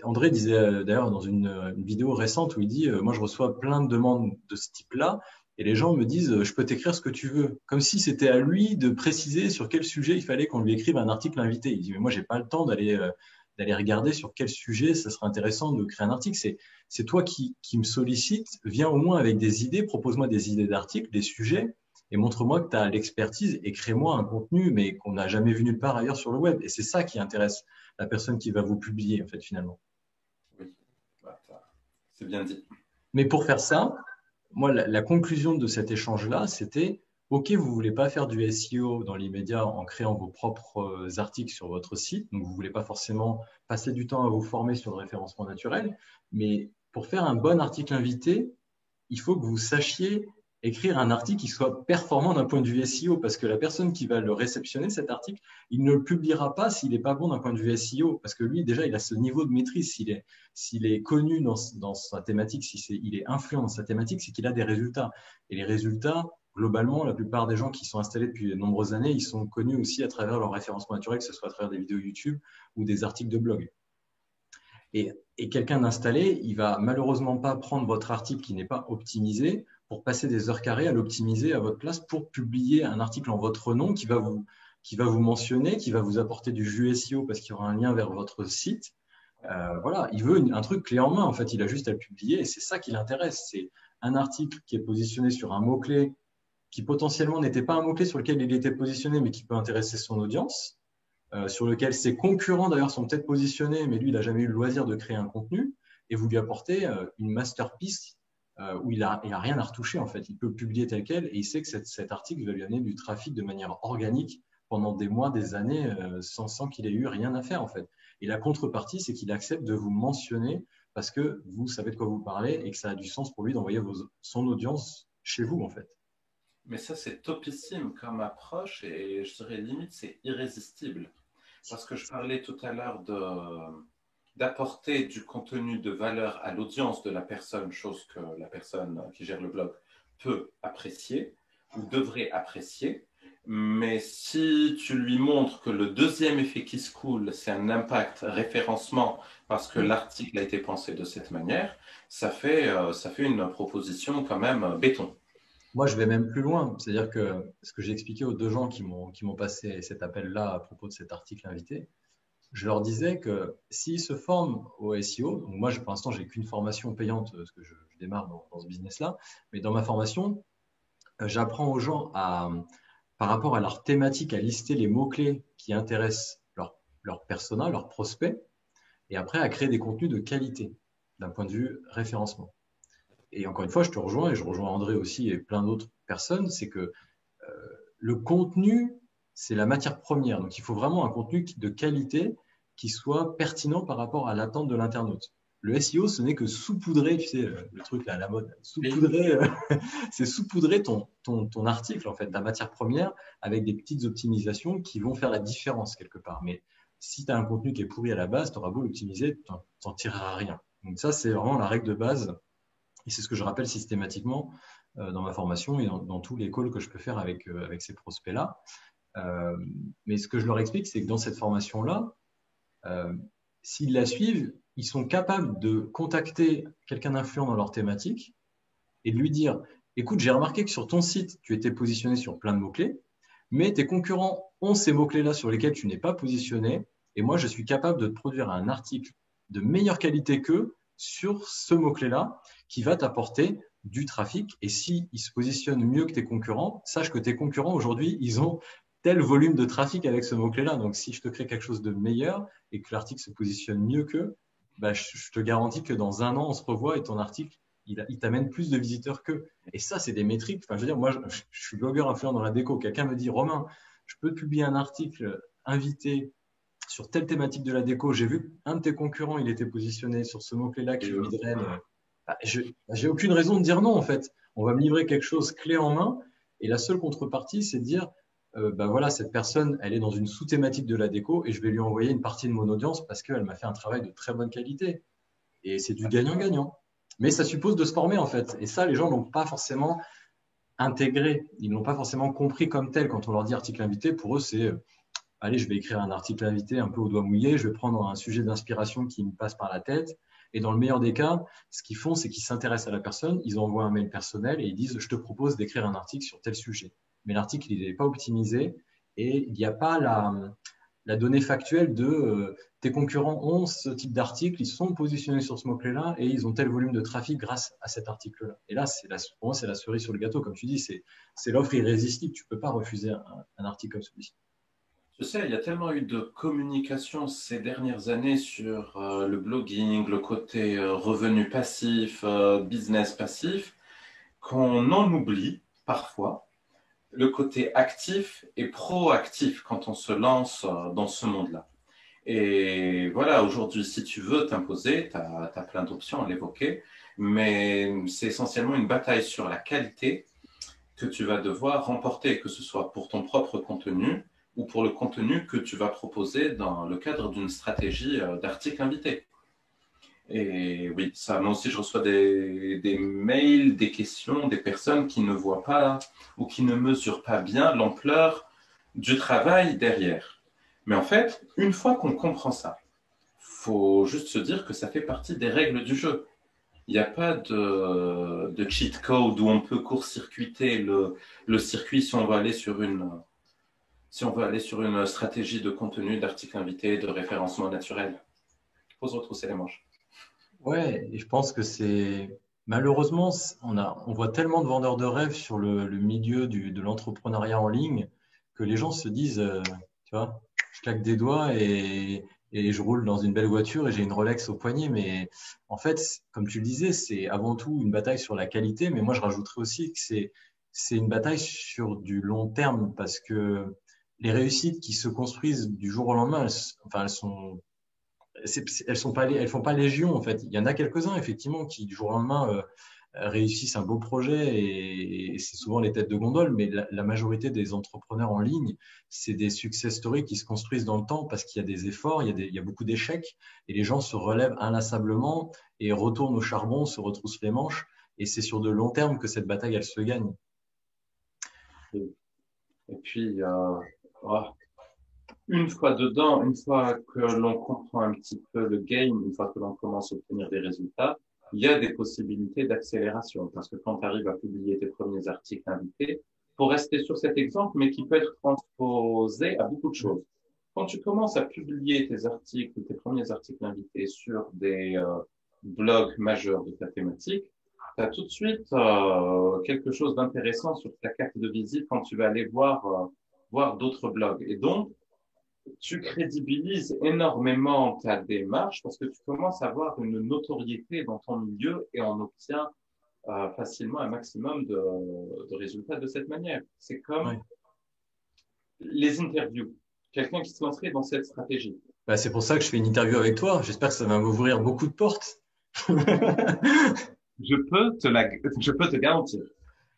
André disait d'ailleurs dans une vidéo récente où il dit, moi je reçois plein de demandes de ce type-là, et les gens me disent, je peux t'écrire ce que tu veux, comme si c'était à lui de préciser sur quel sujet il fallait qu'on lui écrive un article invité. Il dit, mais moi j'ai pas le temps d'aller regarder sur quel sujet ça serait intéressant de créer un article. C'est toi qui me sollicite, viens au moins avec des idées, propose-moi des idées d'articles, des sujets, et montre-moi que tu as l'expertise et crée-moi un contenu, mais qu'on n'a jamais vu nulle part ailleurs sur le web. Et c'est ça qui intéresse la personne qui va vous publier, en fait, finalement. Oui, c'est bien dit. Mais pour faire ça, moi, la conclusion de cet échange-là, c'était, OK, vous voulez pas faire du SEO dans l'immédiat en créant vos propres articles sur votre site, donc vous voulez pas forcément passer du temps à vous former sur le référencement naturel, mais pour faire un bon article invité, il faut que vous sachiez écrire un article qui soit performant d'un point de vue SEO, parce que la personne qui va le réceptionner, cet article, il ne le publiera pas s'il n'est pas bon d'un point de vue SEO, parce que lui, déjà, il a ce niveau de maîtrise. S'il est connu dans sa thématique, il est influent dans sa thématique, c'est qu'il a des résultats. Et les résultats, globalement, la plupart des gens qui sont installés depuis de nombreuses années, ils sont connus aussi à travers leur référencement naturel, que ce soit à travers des vidéos YouTube ou des articles de blog. Et quelqu'un d'installé, il va malheureusement pas prendre votre article qui n'est pas optimisé pour passer des heures carrées à l'optimiser à votre place pour publier un article en votre nom qui va vous mentionner, qui va vous apporter du jus SEO parce qu'il y aura un lien vers votre site. Voilà, il veut un truc clé en main. En fait, il a juste à le publier et c'est ça qui l'intéresse. C'est un article qui est positionné sur un mot-clé qui potentiellement n'était pas un mot-clé sur lequel il était positionné, mais qui peut intéresser son audience sur lequel ses concurrents d'ailleurs sont peut-être positionnés, mais lui, il n'a jamais eu le loisir de créer un contenu, et vous lui apportez une masterpiece où il n'a rien à retoucher en fait. Il peut le publier tel quel, et il sait que cet article va lui amener du trafic de manière organique pendant des mois, des années, sans qu'il ait eu rien à faire en fait. Et la contrepartie, c'est qu'il accepte de vous mentionner parce que vous savez de quoi vous parlez et que ça a du sens pour lui d'envoyer son audience chez vous en fait. Mais ça, c'est topissime comme approche et je dirais limite, c'est irrésistible. Parce que je parlais tout à l'heure d'apporter du contenu de valeur à l'audience de la personne, chose que la personne qui gère le blog peut apprécier ou devrait apprécier. Mais si tu lui montres que le deuxième effet qui se coule, c'est un impact référencement parce que l'article a été pensé de cette manière, ça fait une proposition quand même béton. Moi, je vais même plus loin. C'est-à-dire que ce que j'ai expliqué aux deux gens qui m'ont passé cet appel-là à propos de cet article invité, je leur disais que s'ils se forment au SEO, donc moi, pour l'instant, j'ai qu'une formation payante parce que je démarre dans ce business-là, mais dans ma formation, j'apprends aux gens par rapport à leur thématique, à lister les mots-clés qui intéressent leur persona, leur prospect, et après à créer des contenus de qualité d'un point de vue référencement. Et encore une fois, je te rejoins et je rejoins André aussi et plein d'autres personnes, c'est que le contenu, c'est la matière première. Donc, il faut vraiment un contenu de qualité qui soit pertinent par rapport à l'attente de l'internaute. Le SEO, ce n'est que saupoudrer, tu sais, le truc là, à la mode, saupoudrer, c'est saupoudrer ton article, en fait, ta matière première, avec des petites optimisations qui vont faire la différence quelque part. Mais si tu as un contenu qui est pourri à la base, tu auras beau l'optimiser, tu n'en tireras rien. Donc ça, c'est vraiment la règle de base. Et c'est ce que je rappelle systématiquement dans ma formation et dans tous les calls que je peux faire avec ces prospects-là. Mais ce que je leur explique, c'est que dans cette formation-là, euh, s'ils la suivent, ils sont capables de contacter quelqu'un d'influent dans leur thématique et de lui dire, écoute, j'ai remarqué que sur ton site, tu étais positionné sur plein de mots-clés, mais tes concurrents ont ces mots-clés-là sur lesquels tu n'es pas positionné, et moi, je suis capable de te produire un article de meilleure qualité qu'eux sur ce mot-clé-là qui va t'apporter du trafic. Et s'ils se positionnent mieux que tes concurrents, sache que tes concurrents, aujourd'hui, ils ont tel volume de trafic avec ce mot-clé-là. Donc, si je te crée quelque chose de meilleur et que l'article se positionne mieux qu'eux, je te garantis que dans un an, on se revoit et ton article, il t'amène plus de visiteurs qu'eux. Et ça, c'est des métriques. Enfin, je veux dire, moi, je suis blogueur influent dans la déco. Quelqu'un me dit, Romain, je peux publier un article invité sur telle thématique de la déco. J'ai vu un de tes concurrents, il était positionné sur ce mot-clé-là qui lui draine. J'ai aucune raison de dire non, en fait. On va me livrer quelque chose clé en main. Et la seule contrepartie, c'est de dire, bah voilà, cette personne, elle est dans une sous-thématique de la déco et je vais lui envoyer une partie de mon audience parce qu'elle m'a fait un travail de très bonne qualité. Et c'est du gagnant-gagnant. Mais ça suppose de se former en fait. Et ça, les gens n'ont pas forcément intégré. Ils n'ont pas forcément compris comme tel. Quand on leur dit article invité, pour eux, c'est allez, je vais écrire un article invité un peu au doigt mouillé, je vais prendre un sujet d'inspiration qui me passe par la tête. Et dans le meilleur des cas, ce qu'ils font, c'est qu'ils s'intéressent à la personne, ils envoient un mail personnel et ils disent, je te propose d'écrire un article sur tel sujet. Mais l'article, il n'est pas optimisé et il n'y a pas la donnée factuelle de tes concurrents ont ce type d'article, ils sont positionnés sur ce mot-clé-là et ils ont tel volume de trafic grâce à cet article-là. Et là, pour moi, c'est la cerise sur le gâteau, comme tu dis, c'est l'offre irrésistible. Tu peux pas refuser un article comme celui-ci. Tu sais, il y a tellement eu de communication ces dernières années sur le blogging, le côté revenu passif, business passif, qu'on en oublie parfois le côté actif et proactif quand on se lance dans ce monde-là. Et voilà, aujourd'hui, si tu veux t'imposer, tu as plein d'options à l'évoquer, mais c'est essentiellement une bataille sur la qualité que tu vas devoir remporter, que ce soit pour ton propre contenu ou pour le contenu que tu vas proposer dans le cadre d'une stratégie d'article invité. Et oui, ça, moi aussi, je reçois des mails, des questions, des personnes qui ne voient pas ou qui ne mesurent pas bien l'ampleur du travail derrière. Mais en fait, une fois qu'on comprend ça, faut juste se dire que ça fait partie des règles du jeu. Il n'y a pas de cheat code où on peut court-circuiter le circuit si on veut aller sur si on veut aller sur une stratégie de contenu, d'article invité, de référencement naturel. Il faut se retrousser les manches. Ouais, et je pense que c'est malheureusement, on voit tellement de vendeurs de rêves sur le milieu de l'entrepreneuriat en ligne que les gens se disent, tu vois, je claque des doigts et je roule dans une belle voiture et j'ai une Rolex au poignet. Mais en fait, comme tu le disais, c'est avant tout une bataille sur la qualité. Mais moi, je rajouterais aussi que c'est une bataille sur du long terme parce que les réussites qui se construisent du jour au lendemain, elles sont elles font pas légion en fait. Il y en a quelques-uns effectivement qui du jour au lendemain réussissent un beau projet et c'est souvent les têtes de gondole, mais la majorité des entrepreneurs en ligne, c'est des success stories qui se construisent dans le temps parce qu'il y a des efforts, il y a beaucoup d'échecs et les gens se relèvent inlassablement et retournent au charbon, se retroussent les manches et c'est sur de long terme que cette bataille elle se gagne. Et puis, oh, une fois dedans, une fois que l'on comprend un petit peu le game, une fois que l'on commence à obtenir des résultats, il y a des possibilités d'accélération. Parce que quand tu arrives à publier tes premiers articles invités, pour rester sur cet exemple, mais qui peut être transposé à beaucoup de choses. Quand tu commences à publier tes articles, tes premiers articles invités sur des blogs majeurs de ta thématique, tu as tout de suite quelque chose d'intéressant sur ta carte de visite quand tu vas aller voir d'autres blogs. Et donc, tu crédibilises énormément ta démarche parce que tu commences à avoir une notoriété dans ton milieu et on obtient facilement un maximum de résultats de cette manière. C'est comme Ouais. les interviews. Quelqu'un qui se lancerait dans cette stratégie. Bah, c'est pour ça que je fais une interview avec toi. J'espère que ça va m'ouvrir beaucoup de portes. Je peux te garantir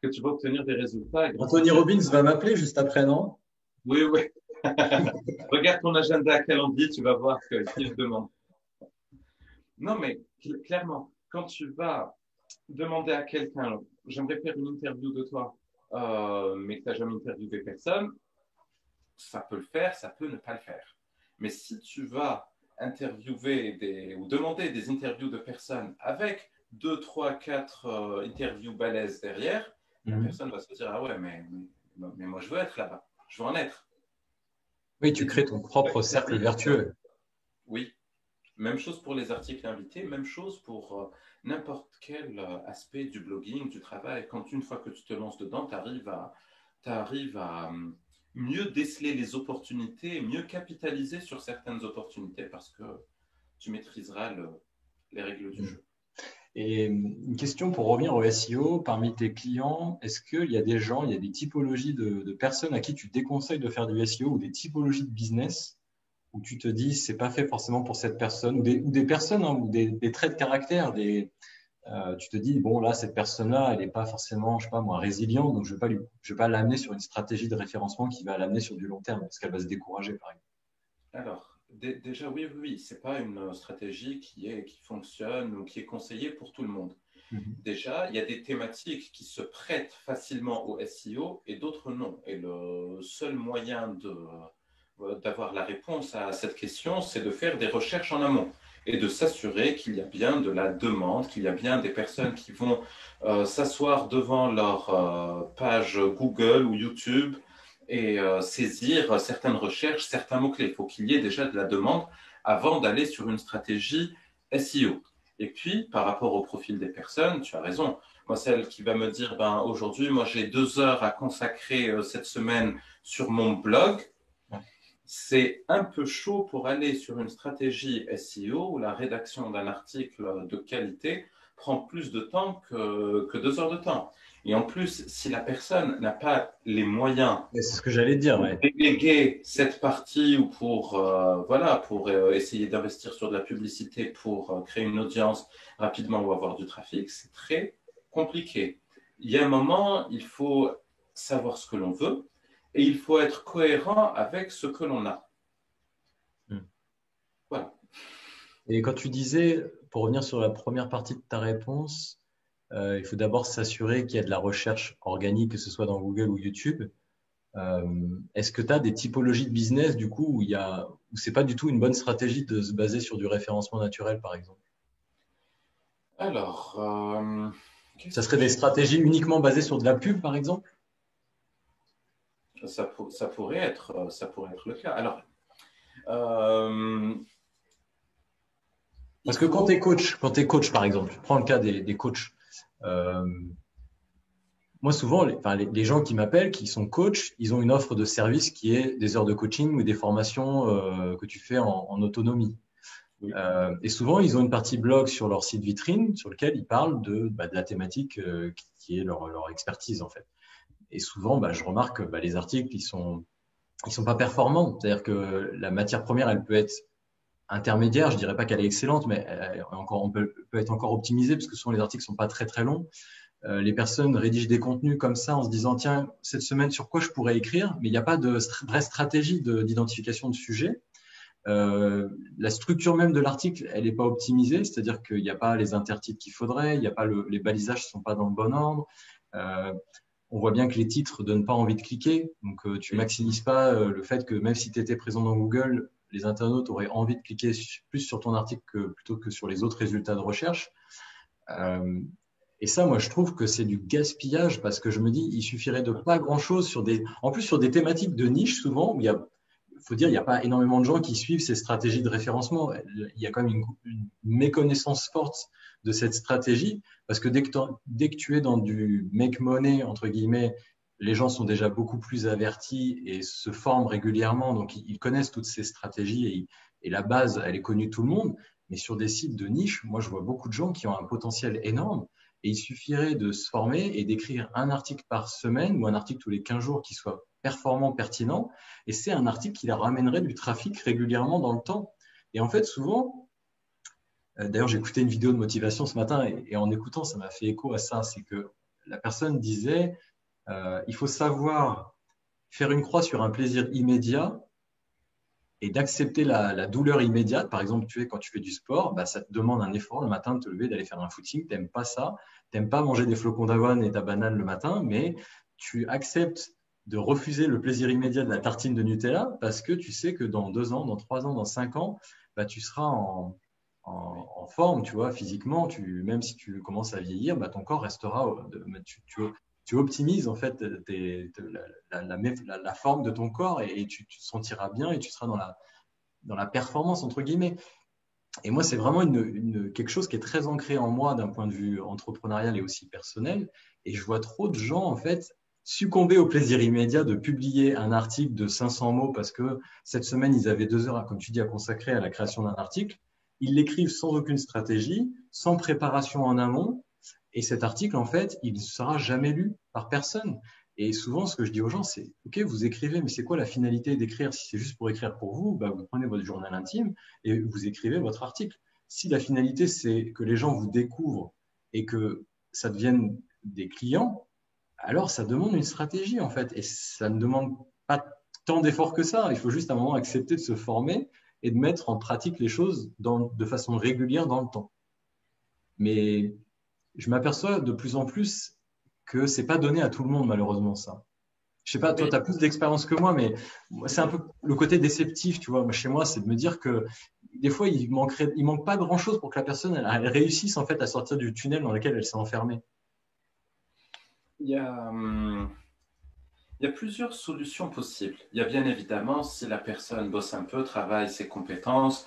que tu vas obtenir des résultats grâce à Anthony ça. Robbins va m'appeler juste après, non? Oui, oui. Regarde ton agenda à calendrier, tu vas voir qu'il demande. Non, mais clairement, quand tu vas demander à quelqu'un, j'aimerais faire une interview de toi, mais que tu n'as jamais interviewé personne, ça peut le faire, ça peut ne pas le faire. Mais si tu vas interviewer ou demander des interviews de personnes avec 2, 3, 4 interviews balèzes derrière, la personne va se dire, ah ouais, mais moi je veux être là-bas, je veux en être. Oui, tu Et crées ton propre cercle vertueux. oui, même chose pour les articles invités, même chose pour n'importe quel aspect du blogging, du travail. Quand une fois que tu te lances dedans, tu arrives à mieux déceler les opportunités, mieux capitaliser sur certaines opportunités parce que tu maîtriseras les règles du jeu. Et une question pour revenir au SEO, parmi tes clients, est-ce qu'il y a des gens, il y a des typologies de personnes à qui tu déconseilles de faire du SEO ou des typologies de business où tu te dis c'est pas fait forcément pour cette personne ou des personnes hein, ou des traits de caractère, tu te dis, bon, là, cette personne-là, elle n'est pas forcément, je sais pas moi, résiliente, donc je vais pas l'amener sur une stratégie de référencement qui va l'amener sur du long terme, parce qu'elle va se décourager, par exemple. Alors, déjà, oui, oui, oui, c'est pas une stratégie qui fonctionne ou qui est conseillée pour tout le monde. Mhm. Déjà, il y a des thématiques qui se prêtent facilement au SEO et d'autres non. Et le seul moyen d'avoir la réponse à cette question, c'est de faire des recherches en amont et de s'assurer qu'il y a bien de la demande, qu'il y a bien des personnes qui vont s'asseoir devant leur page Google ou YouTube et saisir certaines recherches, certains mots-clés. Il faut qu'il y ait déjà de la demande avant d'aller sur une stratégie SEO. Et puis, par rapport au profil des personnes, tu as raison. Moi, celle qui va me dire, ben, aujourd'hui, moi, j'ai 2 heures à consacrer cette semaine sur mon blog, Ouais. c'est un peu chaud pour aller sur une stratégie SEO où la rédaction d'un article de qualité prend plus de temps que 2 heures de temps. Et en plus, si la personne n'a pas les moyens Et c'est ce que j'allais te dire, pour ouais. déléguer cette partie ou pour, voilà, pour essayer d'investir sur de la publicité pour créer une audience rapidement ou avoir du trafic, c'est très compliqué. Il y a un moment, il faut savoir ce que l'on veut et il faut être cohérent avec ce que l'on a. Mm. Voilà. Et quand tu disais, pour revenir sur la première partie de ta réponse, il faut d'abord s'assurer qu'il y a de la recherche organique, que ce soit dans Google ou YouTube. Est-ce que tu as des typologies de business du coup où c'est pas du tout une bonne stratégie de se baser sur du référencement naturel, par exemple? Alors, Ça qu'est-ce serait que des j'ai? stratégies uniquement basées sur de la pub, par exemple? Ça ça pourrait être le cas. Alors, euh, il Parce que quand tu faut. es coach, par exemple, prends le cas des coachs. Euh, Moi, souvent, les gens qui m'appellent, qui sont coachs, ils ont une offre de service qui est des heures de coaching ou des formations que tu fais en autonomie. Oui. Et souvent, ils ont une partie blog sur leur site vitrine sur lequel ils parlent de la thématique qui est leur expertise, en fait. Et souvent, je remarque que les articles, ils sont pas performants. C'est-à-dire que la matière première, elle peut être intermédiaire. Je dirais pas qu'elle est excellente, mais on peut être encore optimisée parce que souvent les articles sont pas très très longs. Les personnes rédigent des contenus comme ça en se disant tiens, cette semaine sur quoi je pourrais écrire, mais il n'y a pas de vraie stratégie d'identification de sujet. La structure même de l'article, elle n'est pas optimisée, c'est-à-dire qu'il n'y a pas les intertitres qu'il faudrait, il n'y a pas les balisages ne sont pas dans le bon ordre. Euh, on voit bien que les titres donnent pas envie de cliquer, donc tu Oui. maximises pas le fait que même si tu étais présent dans Google, les internautes auraient envie de cliquer plus sur ton article plutôt que sur les autres résultats de recherche. Euh, et ça, moi, je trouve que c'est du gaspillage parce que je me dis, il suffirait de pas grand-chose en plus sur des thématiques de niche souvent où faut dire, il n'y a pas énormément de gens qui suivent ces stratégies de référencement. Il y a quand même une méconnaissance forte de cette stratégie parce que dès que tu es dans du make money, entre guillemets, les gens sont déjà beaucoup plus avertis et se forment régulièrement. Donc, ils connaissent toutes ces stratégies et la base, elle est connue de tout le monde. Mais sur des sites de niche, moi, je vois beaucoup de gens qui ont un potentiel énorme et il suffirait de se former et d'écrire un article par semaine ou un article tous les 15 jours qui soit performant, pertinent. Et c'est un article qui leur ramènerait du trafic régulièrement dans le temps. Et en fait, souvent, d'ailleurs, j'ai écouté une vidéo de motivation ce matin et en écoutant, ça m'a fait écho à ça. C'est que la personne disait, il faut savoir faire une croix sur un plaisir immédiat et d'accepter la douleur immédiate. Par exemple, quand tu fais du sport, ça te demande un effort le matin de te lever, d'aller faire un footing. Tu n'aimes pas ça. Tu n'aimes pas manger des flocons d'avoine et ta banane le matin, mais tu acceptes de refuser le plaisir immédiat de la tartine de Nutella parce que tu sais que dans 2 ans, dans 3 ans, dans 5 ans, tu seras Oui. en forme, tu vois, physiquement. Même si tu commences à vieillir, ton corps restera. Tu optimises en fait la forme de ton corps et tu te sentiras bien et tu seras dans la performance, entre guillemets. Et moi, c'est vraiment quelque chose qui est très ancré en moi d'un point de vue entrepreneurial et aussi personnel. Et je vois trop de gens, en fait, succomber au plaisir immédiat de publier un article de 500 mots parce que cette semaine, ils avaient 2 heures, comme tu dis, à consacrer à la création d'un article. Ils l'écrivent sans aucune stratégie, sans préparation en amont. Et cet article, en fait, il ne sera jamais lu par personne. Et souvent, ce que je dis aux gens, c'est, OK, vous écrivez, mais c'est quoi la finalité d'écrire? Si c'est juste pour écrire pour vous, vous prenez votre journal intime et vous écrivez votre article. Si la finalité, c'est que les gens vous découvrent et que ça devienne des clients, alors ça demande une stratégie en fait. Et ça ne demande pas tant d'efforts que ça. Il faut juste à un moment accepter de se former et de mettre en pratique les choses de façon régulière dans le temps. Mais je m'aperçois de plus en plus que c'est pas donné à tout le monde, malheureusement, ça. Je sais pas, toi, Oui, tu as plus d'expérience que moi, mais c'est un peu le côté déceptif, tu vois. Chez moi, c'est de me dire que des fois, il manque pas grand-chose pour que la personne elle réussisse en fait à sortir du tunnel dans lequel elle s'est enfermée. il y a, il y a plusieurs solutions possibles. Il y a bien évidemment, si la personne bosse un peu, travaille ses compétences,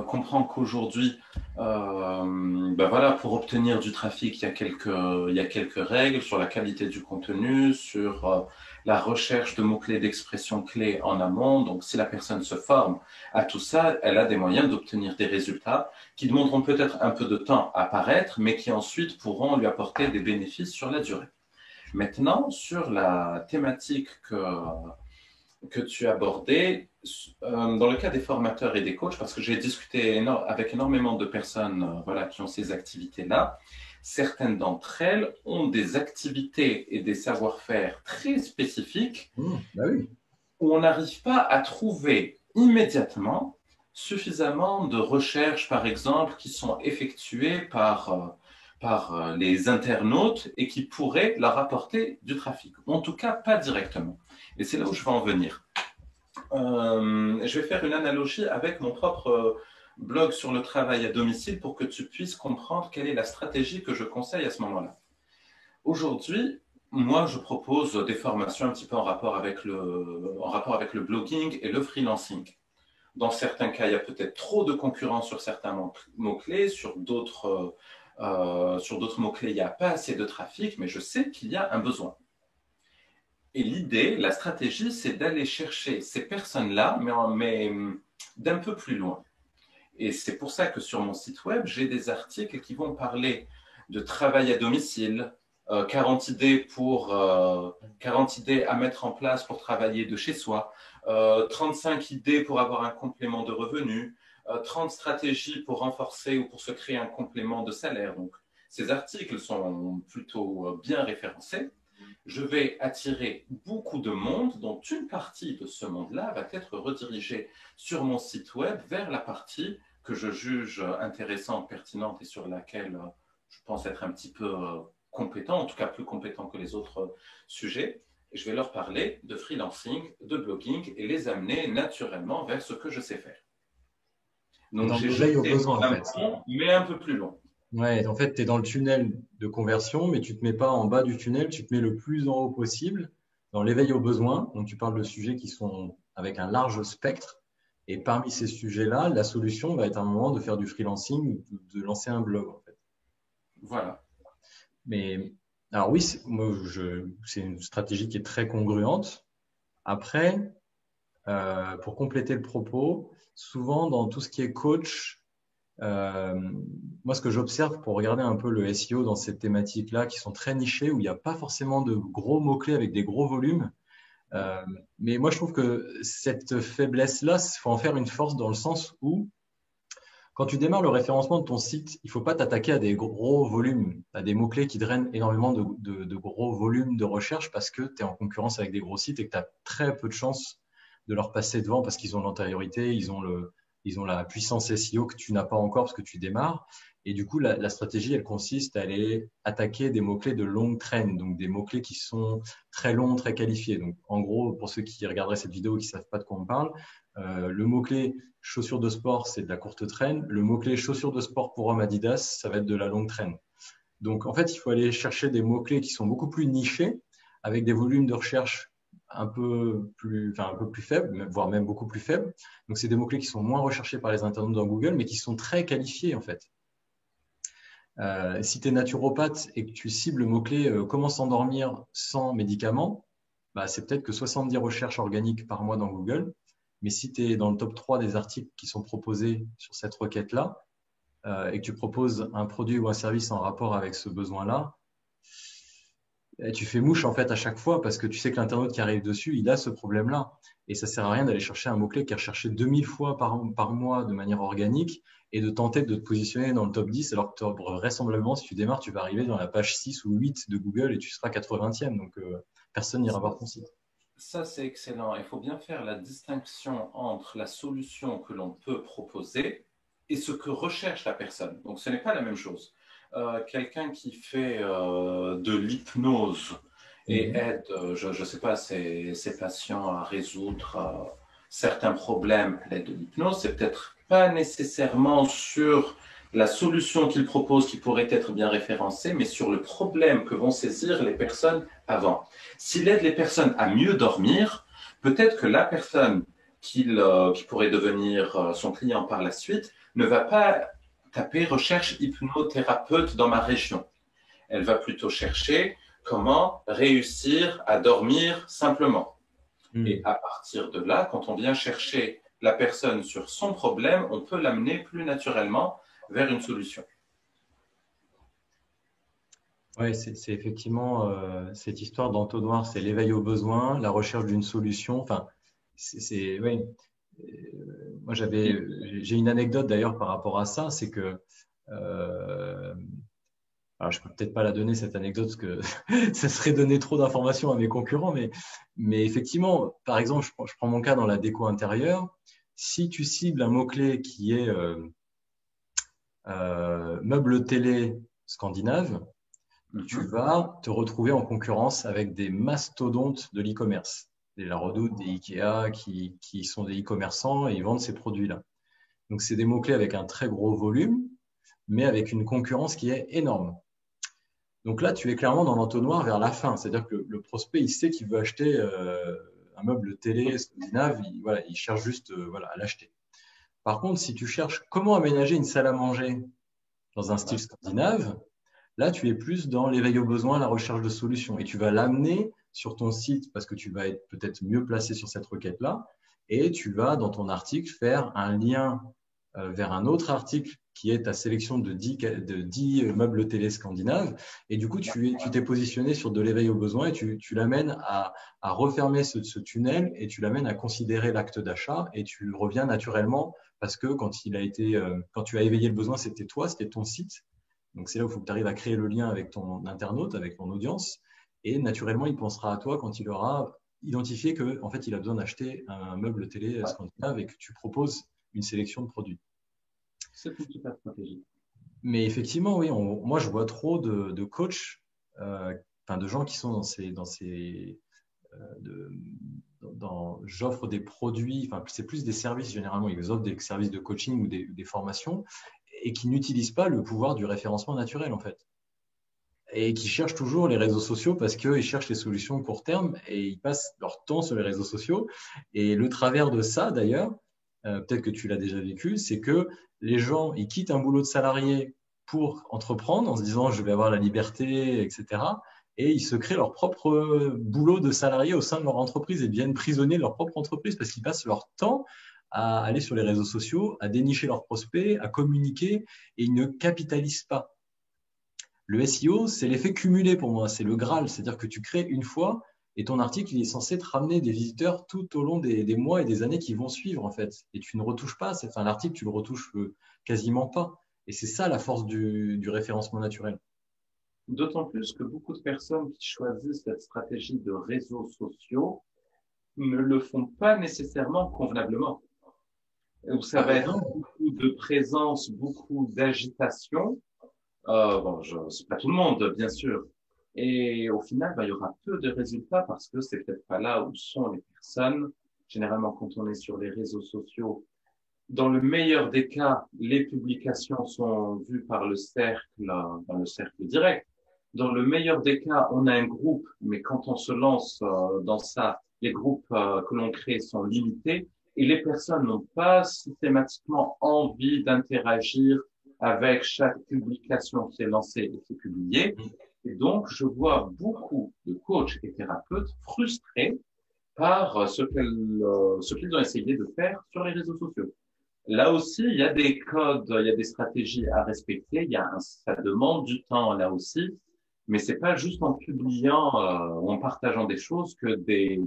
comprend qu'aujourd'hui, ben voilà, pour obtenir du trafic, il y a quelques règles sur la qualité du contenu, sur la recherche de mots-clés, d'expressions clés en amont. Donc, si la personne se forme à tout ça, elle a des moyens d'obtenir des résultats qui demanderont peut-être un peu de temps à apparaître, mais qui ensuite pourront lui apporter des bénéfices sur la durée. Maintenant, sur la thématique que tu abordais, dans le cas des formateurs et des coachs, parce que j'ai discuté avec énormément de personnes voilà, qui ont ces activités-là, certaines d'entre elles ont des activités et des savoir-faire très spécifiques Bah oui. où on n'arrive pas à trouver immédiatement suffisamment de recherches, par exemple, qui sont effectuées par les internautes et qui pourraient leur apporter du trafic. En tout cas, pas directement. Et c'est là où je vais en venir. Je vais faire une analogie avec mon propre blog sur le travail à domicile pour que tu puisses comprendre quelle est la stratégie que je conseille à ce moment-là. Aujourd'hui, moi, je propose des formations un petit peu en rapport avec le blogging et le freelancing. Dans certains cas, il y a peut-être trop de concurrence sur certains mots-clés, sur d'autres mots-clés, il n'y a pas assez de trafic, mais je sais qu'il y a un besoin. Et l'idée, la stratégie, c'est d'aller chercher ces personnes-là, mais d'un peu plus loin. Et c'est pour ça que sur mon site web, j'ai des articles qui vont parler de travail à domicile, 40 idées 40 idées à mettre en place pour travailler de chez soi, 35 idées pour avoir un complément de revenu, 30 stratégies pour renforcer ou pour se créer un complément de salaire. Donc, ces articles sont plutôt bien référencés. Je vais attirer beaucoup de monde, dont une partie de ce monde-là va être redirigée sur mon site web vers la partie que je juge intéressante, pertinente et sur laquelle je pense être un petit peu compétent, en tout cas plus compétent que les autres sujets. Et je vais leur parler de freelancing, de blogging et les amener naturellement vers ce que je sais faire. Et Donc dans j'ai l'éveil aux jeté besoins, en un fait. pont, mais un peu plus long. Ouais, en fait, tu es dans le tunnel de conversion, mais tu te mets pas en bas du tunnel, tu te mets le plus en haut possible dans l'éveil aux besoins. Donc, tu parles de sujets qui sont avec un large spectre. Et parmi ces sujets-là, la solution va être à un moment de faire du freelancing, de lancer un blog, en fait. Voilà. Mais, alors oui, c'est une stratégie qui est très congruente. Après, pour compléter le propos, souvent dans tout ce qui est coach, Euh, moi, ce que j'observe pour regarder un peu le SEO dans ces thématiques-là, qui sont très nichées, où il n'y a pas forcément de gros mots-clés avec des gros volumes, euh, mais moi, je trouve que cette faiblesse-là, il faut en faire une force dans le sens où, quand tu démarres le référencement de ton site, il ne faut pas t'attaquer à des gros volumes, à des mots-clés qui drainent énormément de gros volumes de recherche parce que tu es en concurrence avec des gros sites et que tu as très peu de chances de leur passer devant parce qu'ils ont l'antériorité, ils ont la puissance SEO que tu n'as pas encore parce que tu démarres. Et du coup, la stratégie, elle consiste à aller attaquer des mots-clés de longue traîne, donc des mots-clés qui sont très longs, très qualifiés. Donc, en gros, pour ceux qui regarderaient cette vidéo et qui ne savent pas de quoi on parle, le mot-clé chaussures de sport, c'est de la courte traîne. Le mot-clé chaussures de sport pour homme Adidas, ça va être de la longue traîne. Donc, en fait, il faut aller chercher des mots-clés qui sont beaucoup plus nichés, avec des volumes de recherche un peu plus faibles, voire même beaucoup plus faibles. Donc, c'est des mots-clés qui sont moins recherchés par les internautes dans Google, mais qui sont très qualifiés, en fait. Si tu es naturopathe et que tu cibles le mot-clé comment s'endormir sans médicaments, bah, c'est peut-être que 70 recherches organiques par mois dans Google. Mais si tu es dans le top 3 des articles qui sont proposés sur cette requête-là, et que tu proposes un produit ou un service en rapport avec ce besoin-là, tu fais mouche en fait à chaque fois parce que tu sais que l'internaute qui arrive dessus, il a ce problème-là. Et ça sert à rien d'aller chercher un mot-clé qui est recherché 2000 fois par mois de manière organique et de tenter de te positionner dans le top 10 alors que vraisemblablement, si tu démarres, tu vas arriver dans la page 6 ou 8 de Google et tu seras 80e. Donc, personne n'ira voir ton site. Ça, c'est excellent. Il faut bien faire la distinction entre la solution que l'on peut proposer et ce que recherche la personne. Donc, ce n'est pas la même chose. Quelqu'un qui fait de l'hypnose et aide, je ne sais pas, ses patients à résoudre certains problèmes à l'aide de l'hypnose, c'est peut-être pas nécessairement sur la solution qu'il propose qui pourrait être bien référencée, mais sur le problème que vont saisir les personnes avant. S'il aide les personnes à mieux dormir, peut-être que la personne qui pourrait devenir son client par la suite ne va pas taper recherche hypnothérapeute dans ma région. Elle va plutôt chercher comment réussir à dormir simplement. Et à partir de là, quand on vient chercher la personne sur son problème, on peut l'amener plus naturellement vers une solution. Oui, c'est effectivement cette histoire d'entonnoir, c'est l'éveil au besoin, la recherche d'une solution. Enfin, oui. Moi, j'ai une anecdote d'ailleurs par rapport à ça, c'est que alors je peux peut-être pas la donner cette anecdote parce que ça serait donner trop d'informations à mes concurrents, mais effectivement, par exemple, je prends mon cas dans la déco intérieure. Si tu cibles un mot-clé qui est meuble télé scandinave, tu vas te retrouver en concurrence avec des mastodontes de l'e-commerce, des La Redoute, des Ikea, qui sont des e-commerçants et ils vendent ces produits-là. Donc, c'est des mots-clés avec un très gros volume, mais avec une concurrence qui est énorme. Donc là, tu es clairement dans l'entonnoir vers la fin. C'est-à-dire que le prospect, il sait qu'il veut acheter un meuble télé scandinave, il cherche juste à l'acheter. Par contre, si tu cherches comment aménager une salle à manger dans un style scandinave, là, tu es plus dans l'éveil aux besoins, la recherche de solutions. Et tu vas l'amener sur ton site parce que tu vas être peut-être mieux placé sur cette requête-là. Et tu vas, dans ton article, faire un lien vers un autre article qui est ta sélection de 10 meubles télé scandinaves. Et du coup, tu t'es positionné sur de l'éveil aux besoins et tu l'amènes à refermer ce tunnel et tu l'amènes à considérer l'acte d'achat et tu reviens naturellement parce que quand tu as éveillé le besoin, c'était toi, c'était ton site. Donc, c'est là où il faut que tu arrives à créer le lien avec ton internaute, avec ton audience. Et naturellement, il pensera à toi quand il aura identifié qu'en fait, il a besoin d'acheter un meuble télé scandinave et que tu proposes une sélection de produits. C'est une super stratégie. Mais effectivement, oui, moi, je vois trop de coachs, de gens qui sont j'offre des produits, c'est plus des services généralement, ils offrent des services de coaching ou des formations et qui n'utilisent pas le pouvoir du référencement naturel en fait. Et qui cherchent toujours les réseaux sociaux parce qu'ils cherchent les solutions court terme et ils passent leur temps sur les réseaux sociaux. Et le travers de ça, d'ailleurs, peut-être que tu l'as déjà vécu, c'est que les gens, ils quittent un boulot de salarié pour entreprendre en se disant je vais avoir la liberté, etc. Et ils se créent leur propre boulot de salarié au sein de leur entreprise et deviennent prisonniers de leur propre entreprise parce qu'ils passent leur temps à aller sur les réseaux sociaux, à dénicher leurs prospects, à communiquer et ils ne capitalisent pas. Le SEO, c'est l'effet cumulé pour moi, c'est le Graal, c'est-à-dire que tu crées une fois et ton article il est censé te ramener des visiteurs tout au long des mois et des années qui vont suivre en fait. Et tu ne retouches pas, l'article tu le retouches quasiment pas. Et c'est ça la force du référencement naturel. D'autant plus que beaucoup de personnes qui choisissent cette stratégie de réseaux sociaux ne le font pas nécessairement convenablement. Où ça va être beaucoup de présence, beaucoup d'agitation. C'est pas tout le monde, bien sûr. Et au final, il y aura peu de résultats parce que c'est peut-être pas là où sont les personnes. Généralement, quand on est sur les réseaux sociaux, dans le meilleur des cas, les publications sont vues par dans le cercle direct. Dans le meilleur des cas, on a un groupe, mais quand on se lance dans ça, les groupes que l'on crée sont limités et les personnes n'ont pas systématiquement envie d'interagir avec chaque publication qui est lancée et qui est publiée. Et donc, je vois beaucoup de coachs et thérapeutes frustrés par ce qu'ils ont essayé de faire sur les réseaux sociaux. Là aussi, il y a des codes, il y a des stratégies à respecter. Ça demande du temps là aussi. Mais c'est pas juste en publiant ou en partageant des choses que des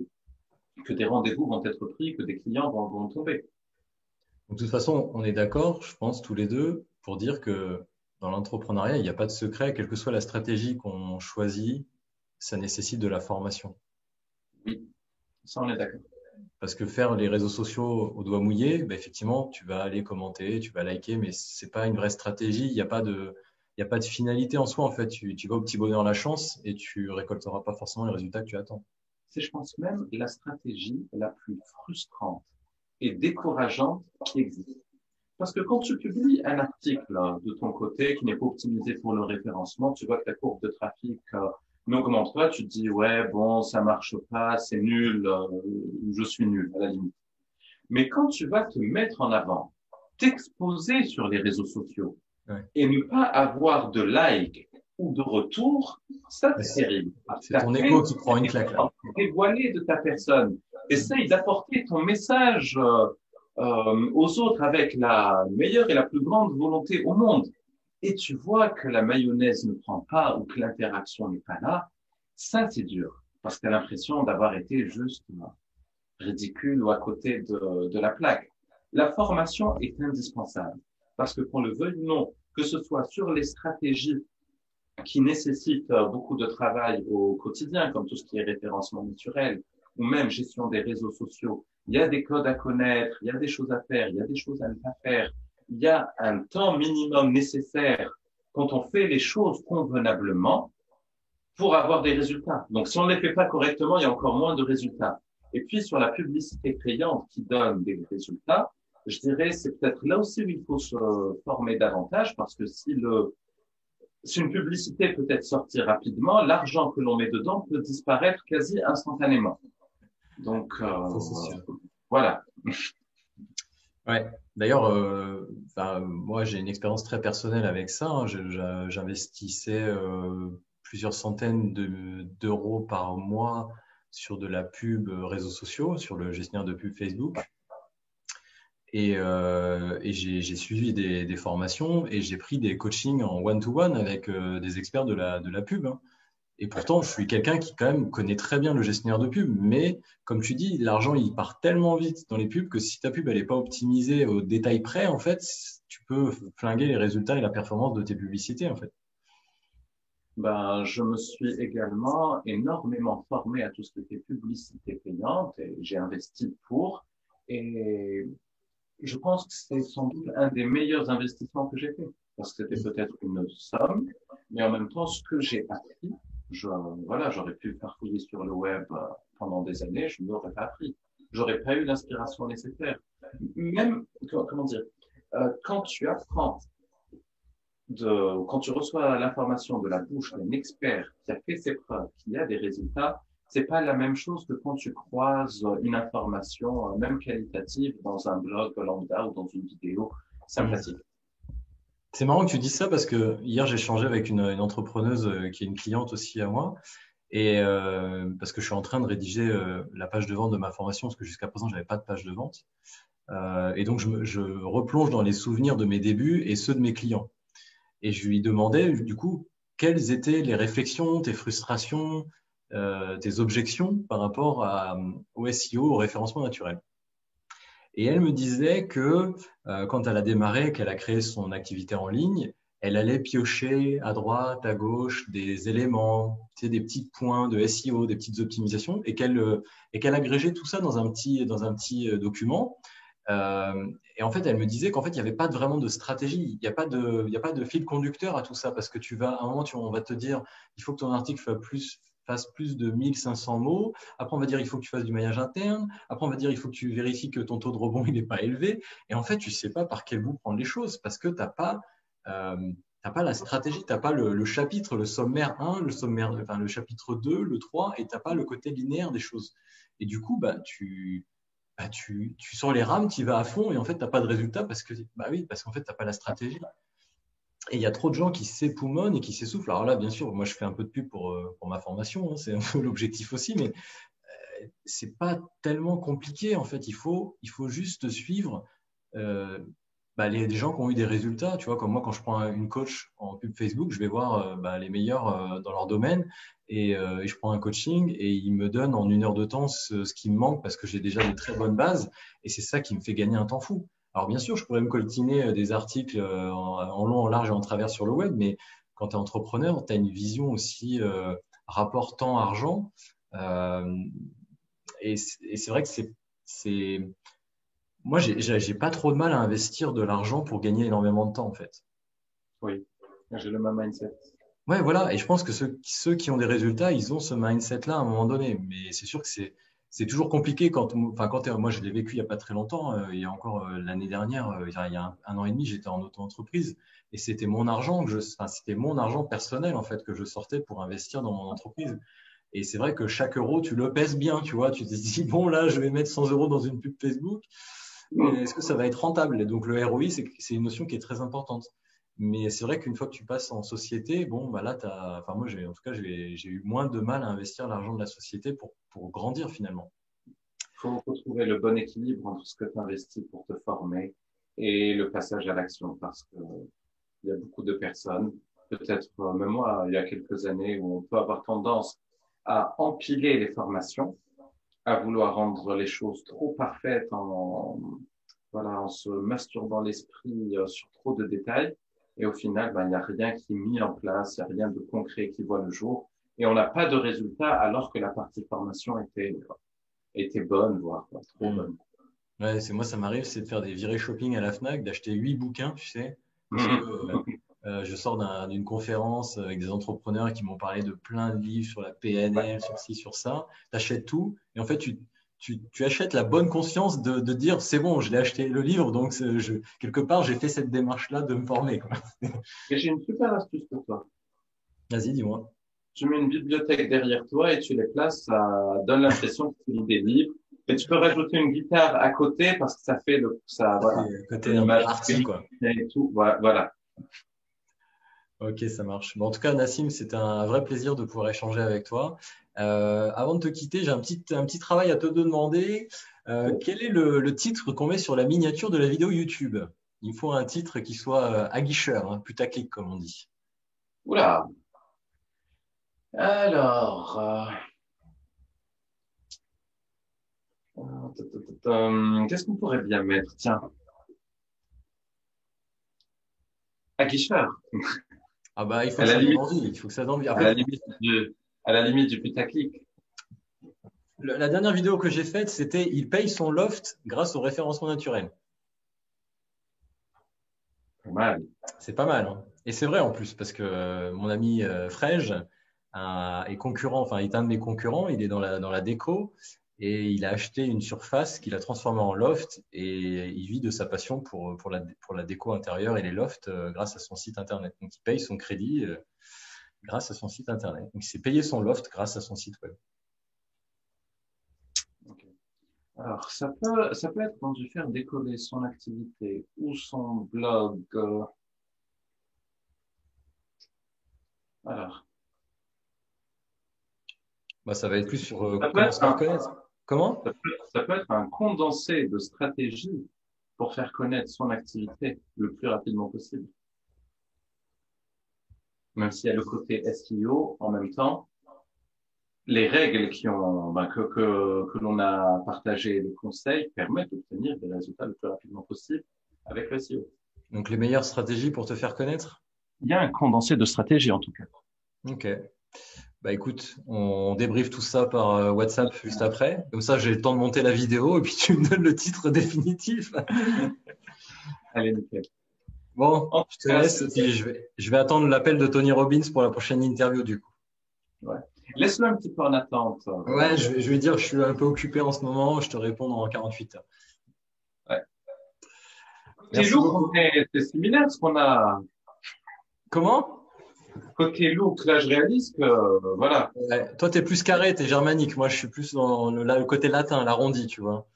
rendez-vous vont être pris, que des clients vont tomber. Donc, de toute façon, on est d'accord, je pense, tous les deux, pour dire que dans l'entrepreneuriat, il n'y a pas de secret, quelle que soit la stratégie qu'on choisit, ça nécessite de la formation. Oui, ça on est d'accord. Parce que faire les réseaux sociaux au doigt mouillé, ben effectivement, tu vas aller commenter, tu vas liker, mais c'est pas une vraie stratégie. Il y a pas de finalité en soi, en fait. Tu vas au petit bonheur la chance et tu récolteras pas forcément les résultats que tu attends. C'est, je pense, même la stratégie la plus frustrante et décourageante qui existe. Parce que quand tu publies un article de ton côté qui n'est pas optimisé pour le référencement, tu vois que ta courbe de trafic n'augmente pas, tu te dis ouais bon ça marche pas, c'est nul, je suis nul à la limite. Mais quand tu vas te mettre en avant, t'exposer sur les réseaux sociaux Ouais. et ne pas avoir de like ou de retour, ça Mais c'est terrible. c'est T'as ton fait ego qui prend une claque là. dévoiler de ta personne. Essaye d'apporter ton message aux autres avec la meilleure et la plus grande volonté au monde. Et tu vois que la mayonnaise ne prend pas ou que l'interaction n'est pas là, ça c'est dur. Parce que tu as l'impression d'avoir été juste ridicule ou à côté de la plaque. La formation est indispensable. Parce que qu'on le veuille ou non, que ce soit sur les stratégies qui nécessitent beaucoup de travail au quotidien, comme tout ce qui est référencement naturel ou même gestion des réseaux sociaux. Il y a des codes à connaître, il y a des choses à faire, il y a des choses à ne pas faire. Il y a un temps minimum nécessaire quand on fait les choses convenablement pour avoir des résultats. Donc, si on ne les fait pas correctement, il y a encore moins de résultats. Et puis, sur la publicité payante qui donne des résultats, je dirais, c'est peut-être là aussi où il faut se former davantage parce que si une publicité peut être sortie rapidement, l'argent que l'on met dedans peut disparaître quasi instantanément. Donc, Ça, c'est sûr. voilà. Ouais. D'ailleurs, moi, j'ai une expérience très personnelle avec ça, hein. J'investissais plusieurs centaines d'euros par mois sur de la pub réseaux sociaux, sur le gestionnaire de pub Facebook. Et j'ai suivi des formations et j'ai pris des coachings en one-to-one avec des experts de la pub, hein. Et pourtant, je suis quelqu'un qui quand même connaît très bien le gestionnaire de pub, mais comme tu dis, l'argent il part tellement vite dans les pubs que si ta pub elle est pas optimisée au détail près, en fait, tu peux flinguer les résultats et la performance de tes publicités, en fait. Ben, je me suis également énormément formé à tout ce qui était publicité payante et j'ai investi pour. Et je pense que c'est sans doute un des meilleurs investissements que j'ai fait. Parce que c'était peut-être une somme, mais en même temps, ce que j'ai appris, voilà, j'aurais pu farfouiller sur le web pendant des années, je n'aurais pas appris. J'aurais pas eu l'inspiration nécessaire. Même, comment dire, quand tu apprends quand tu reçois l'information de la bouche d'un expert qui a fait ses preuves, qui a des résultats, c'est pas la même chose que quand tu croises une information, même qualitative, dans un blog lambda ou dans une vidéo Mhm. sympathique. C'est marrant que tu dises ça parce que hier j'ai échangé avec une entrepreneuse qui est une cliente aussi à moi. Et parce que je suis en train de rédiger la page de vente de ma formation, parce que jusqu'à présent, j'avais pas de page de vente. Et donc, je replonge dans les souvenirs de mes débuts et ceux de mes clients. Et je lui demandais, du coup, quelles étaient les réflexions, tes frustrations, tes objections par rapport au SEO, au référencement naturel. Et elle me disait que quand elle a démarré, qu'elle a créé son activité en ligne, elle allait piocher à droite, à gauche des éléments, tu sais, des petits points de SEO, des petites optimisations, et qu'elle agrégeait tout ça dans un petit document. Et en fait, elle me disait qu'en fait, il n'y avait pas vraiment de stratégie, il y a pas de fil conducteur à tout ça, parce que à un moment, on va te dire, il faut que ton article fasse plus de 1500 mots. Après, on va dire, il faut que tu fasses du maillage interne. Après, on va dire, il faut que tu vérifies que ton taux de rebond, il n'est pas élevé. Et en fait, tu sais pas par quel bout prendre les choses, parce que t'as pas la stratégie, t'as pas le chapitre, le sommaire 1, enfin, le chapitre 2, le 3, et t'as pas le côté linéaire des choses. Et du coup, tu sors les rames, tu y vas à fond et en fait, tu n'as pas de résultat parce qu'en fait, tu n'as pas la stratégie. Et il y a trop de gens qui s'époumonnent et qui s'essoufflent. Alors là, bien sûr, moi, je fais un peu de pub pour ma formation, hein, c'est un peu l'objectif aussi, mais c'est pas tellement compliqué en fait. Il faut juste suivre. Euh, les gens qui ont eu des résultats, tu vois, comme moi, quand je prends une coach en pub Facebook, je vais voir les meilleurs dans leur domaine et je prends un coaching et ils me donnent en 1 heure de temps ce qui me manque parce que j'ai déjà des très bonnes bases et c'est ça qui me fait gagner un temps fou. Alors bien sûr, je pourrais me coltiner des articles en long, en large et en travers sur le web, mais quand tu es entrepreneur, tu as une vision aussi rapport temps-argent. Euh, et c'est vrai que c'est, moi, j'ai pas trop de mal à investir de l'argent pour gagner énormément de temps, en fait. Oui, j'ai le même mindset. Ouais, voilà. Et je pense que ceux qui ont des résultats, ils ont ce mindset-là à un moment donné. Mais c'est sûr que c'est toujours compliqué moi, je l'ai vécu il y a pas très longtemps. Il y a encore l'année dernière, il y a un an et demi, j'étais en auto-entreprise et c'était mon argent c'était mon argent personnel, en fait, que je sortais pour investir dans mon entreprise. Et c'est vrai que chaque euro, tu le pèses bien, tu vois. Tu te dis, bon, là, je vais mettre 100 euros dans une pub Facebook. Est-ce que ça va être rentable? Et donc, le ROI, c'est une notion qui est très importante. Mais c'est vrai qu'une fois que tu passes en société, bon, bah là, enfin, moi, en tout cas, j'ai eu moins de mal à investir l'argent de la société pour grandir finalement. Faut trouver le bon équilibre entre ce que tu investis pour te former et le passage à l'action parce que il y a beaucoup de personnes, peut-être même moi, il y a quelques années, où on peut avoir tendance à empiler les formations, à vouloir rendre les choses trop parfaites voilà, en se masturbant l'esprit sur trop de détails. Et au final, ben, il n'y a rien qui est mis en place, il n'y a rien de concret qui voit le jour. Et on n'a pas de résultat alors que la partie formation était bonne, voire trop Hmm. bonne. Ouais, moi, ça m'arrive, c'est de faire des virées shopping à la Fnac, d'acheter 8 bouquins, tu sais, parce que je sors d'une conférence avec des entrepreneurs qui m'ont parlé de plein de livres sur la Ouais, PNL, sur ci, sur ça. Tu achètes tout et en fait, tu achètes la bonne conscience de dire c'est bon, je l'ai acheté le livre, donc quelque part, j'ai fait cette démarche-là de me former, quoi. et j'ai une super astuce pour toi. Vas-y, dis-moi. Tu mets une bibliothèque derrière toi et tu les places, ça donne l'impression que tu lis des livres. Et tu peux rajouter une guitare à côté parce que ça fait voilà, ça Côté donne un peu l'image arty, spirituelle quoi. et tout. Voilà, voilà. Ok, ça marche. Bon, en tout cas, Nassim, c'était un vrai plaisir de pouvoir échanger avec toi. Avant de te quitter, j'ai un petit travail à te demander. Quel est le titre qu'on met sur la miniature de la vidéo YouTube? Il faut un titre qui soit aguicheur, hein, putaclic, comme on dit. Oula. Alors, qu'est-ce qu'on pourrait bien mettre? Tiens, Aguicheur. Ah bah, il faut À que la ça donne limite, envie. Il faut que ça donne envie. à Après, la limite à la limite du putaclic. la dernière vidéo que j'ai faite, c'était il paye son loft grâce au référencement naturel. Pas mal. C'est pas mal, hein. Et c'est vrai en plus, parce que mon ami Frege est concurrent, enfin, il est un de mes concurrents, il est dans la déco et il a acheté une surface qu'il a transformée en loft et il vit de sa passion pour la déco intérieure et les lofts grâce à son site internet. Donc, il paye son crédit grâce à son site internet. Donc, il s'est payé son loft grâce à son site web. Ok. Alors, ça peut être quand je vais faire décoller son activité ou son blog. Alors, Bah, ça va être plus sur ça peut comment être se faire connaître. Comment? ça peut être un condensé de stratégies pour faire connaître son activité le plus rapidement possible. Même s'il y a le côté SEO en même temps, les règles que l'on a partagées, les conseils permettent d'obtenir des résultats le plus rapidement possible avec le SEO. Donc, les meilleures stratégies pour te faire connaître? Il y a un condensé de stratégies en tout cas. Ok. Bah écoute, on débriefe tout ça par WhatsApp juste après. Comme ça, j'ai le temps de monter la vidéo et puis tu me donnes le titre définitif. Allez, nickel. Bon, En tout je te cas, laisse et puis je vais attendre l'appel de Tony Robbins pour la prochaine interview du coup. ouais. Laisse-le un petit peu en attente. Ouais, je vais dire, je suis un peu occupé en ce moment, je te réponds dans 48 heures. Ouais. Côté Merci look, beaucoup. c'est similaire ce qu'on a. Comment? Côté look, là, je réalise que, voilà. Ouais, toi, t'es plus carré, t'es germanique. Moi, je suis plus dans le côté latin, l'arrondi, tu vois.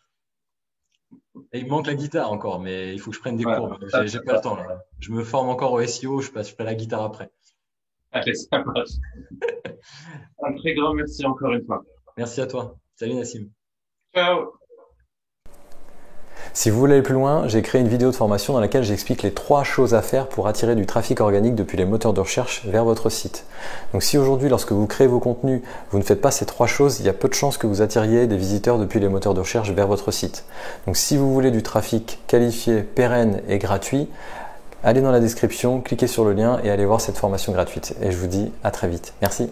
Et il me manque la guitare encore, mais il faut que je prenne des Ouais, cours. ça, J'ai pas le temps là. Je me forme encore au SEO, je ferai la guitare après. allez, ça marche. Un très grand merci encore une fois. Merci à toi. Salut Nassim. Ciao. Si vous voulez aller plus loin, j'ai créé une vidéo de formation dans laquelle j'explique les 3 choses à faire pour attirer du trafic organique depuis les moteurs de recherche vers votre site. Donc si aujourd'hui, lorsque vous créez vos contenus, vous ne faites pas ces 3 choses, il y a peu de chances que vous attiriez des visiteurs depuis les moteurs de recherche vers votre site. Donc si vous voulez du trafic qualifié, pérenne et gratuit, allez dans la description, cliquez sur le lien et allez voir cette formation gratuite. Et je vous dis à très vite. Merci.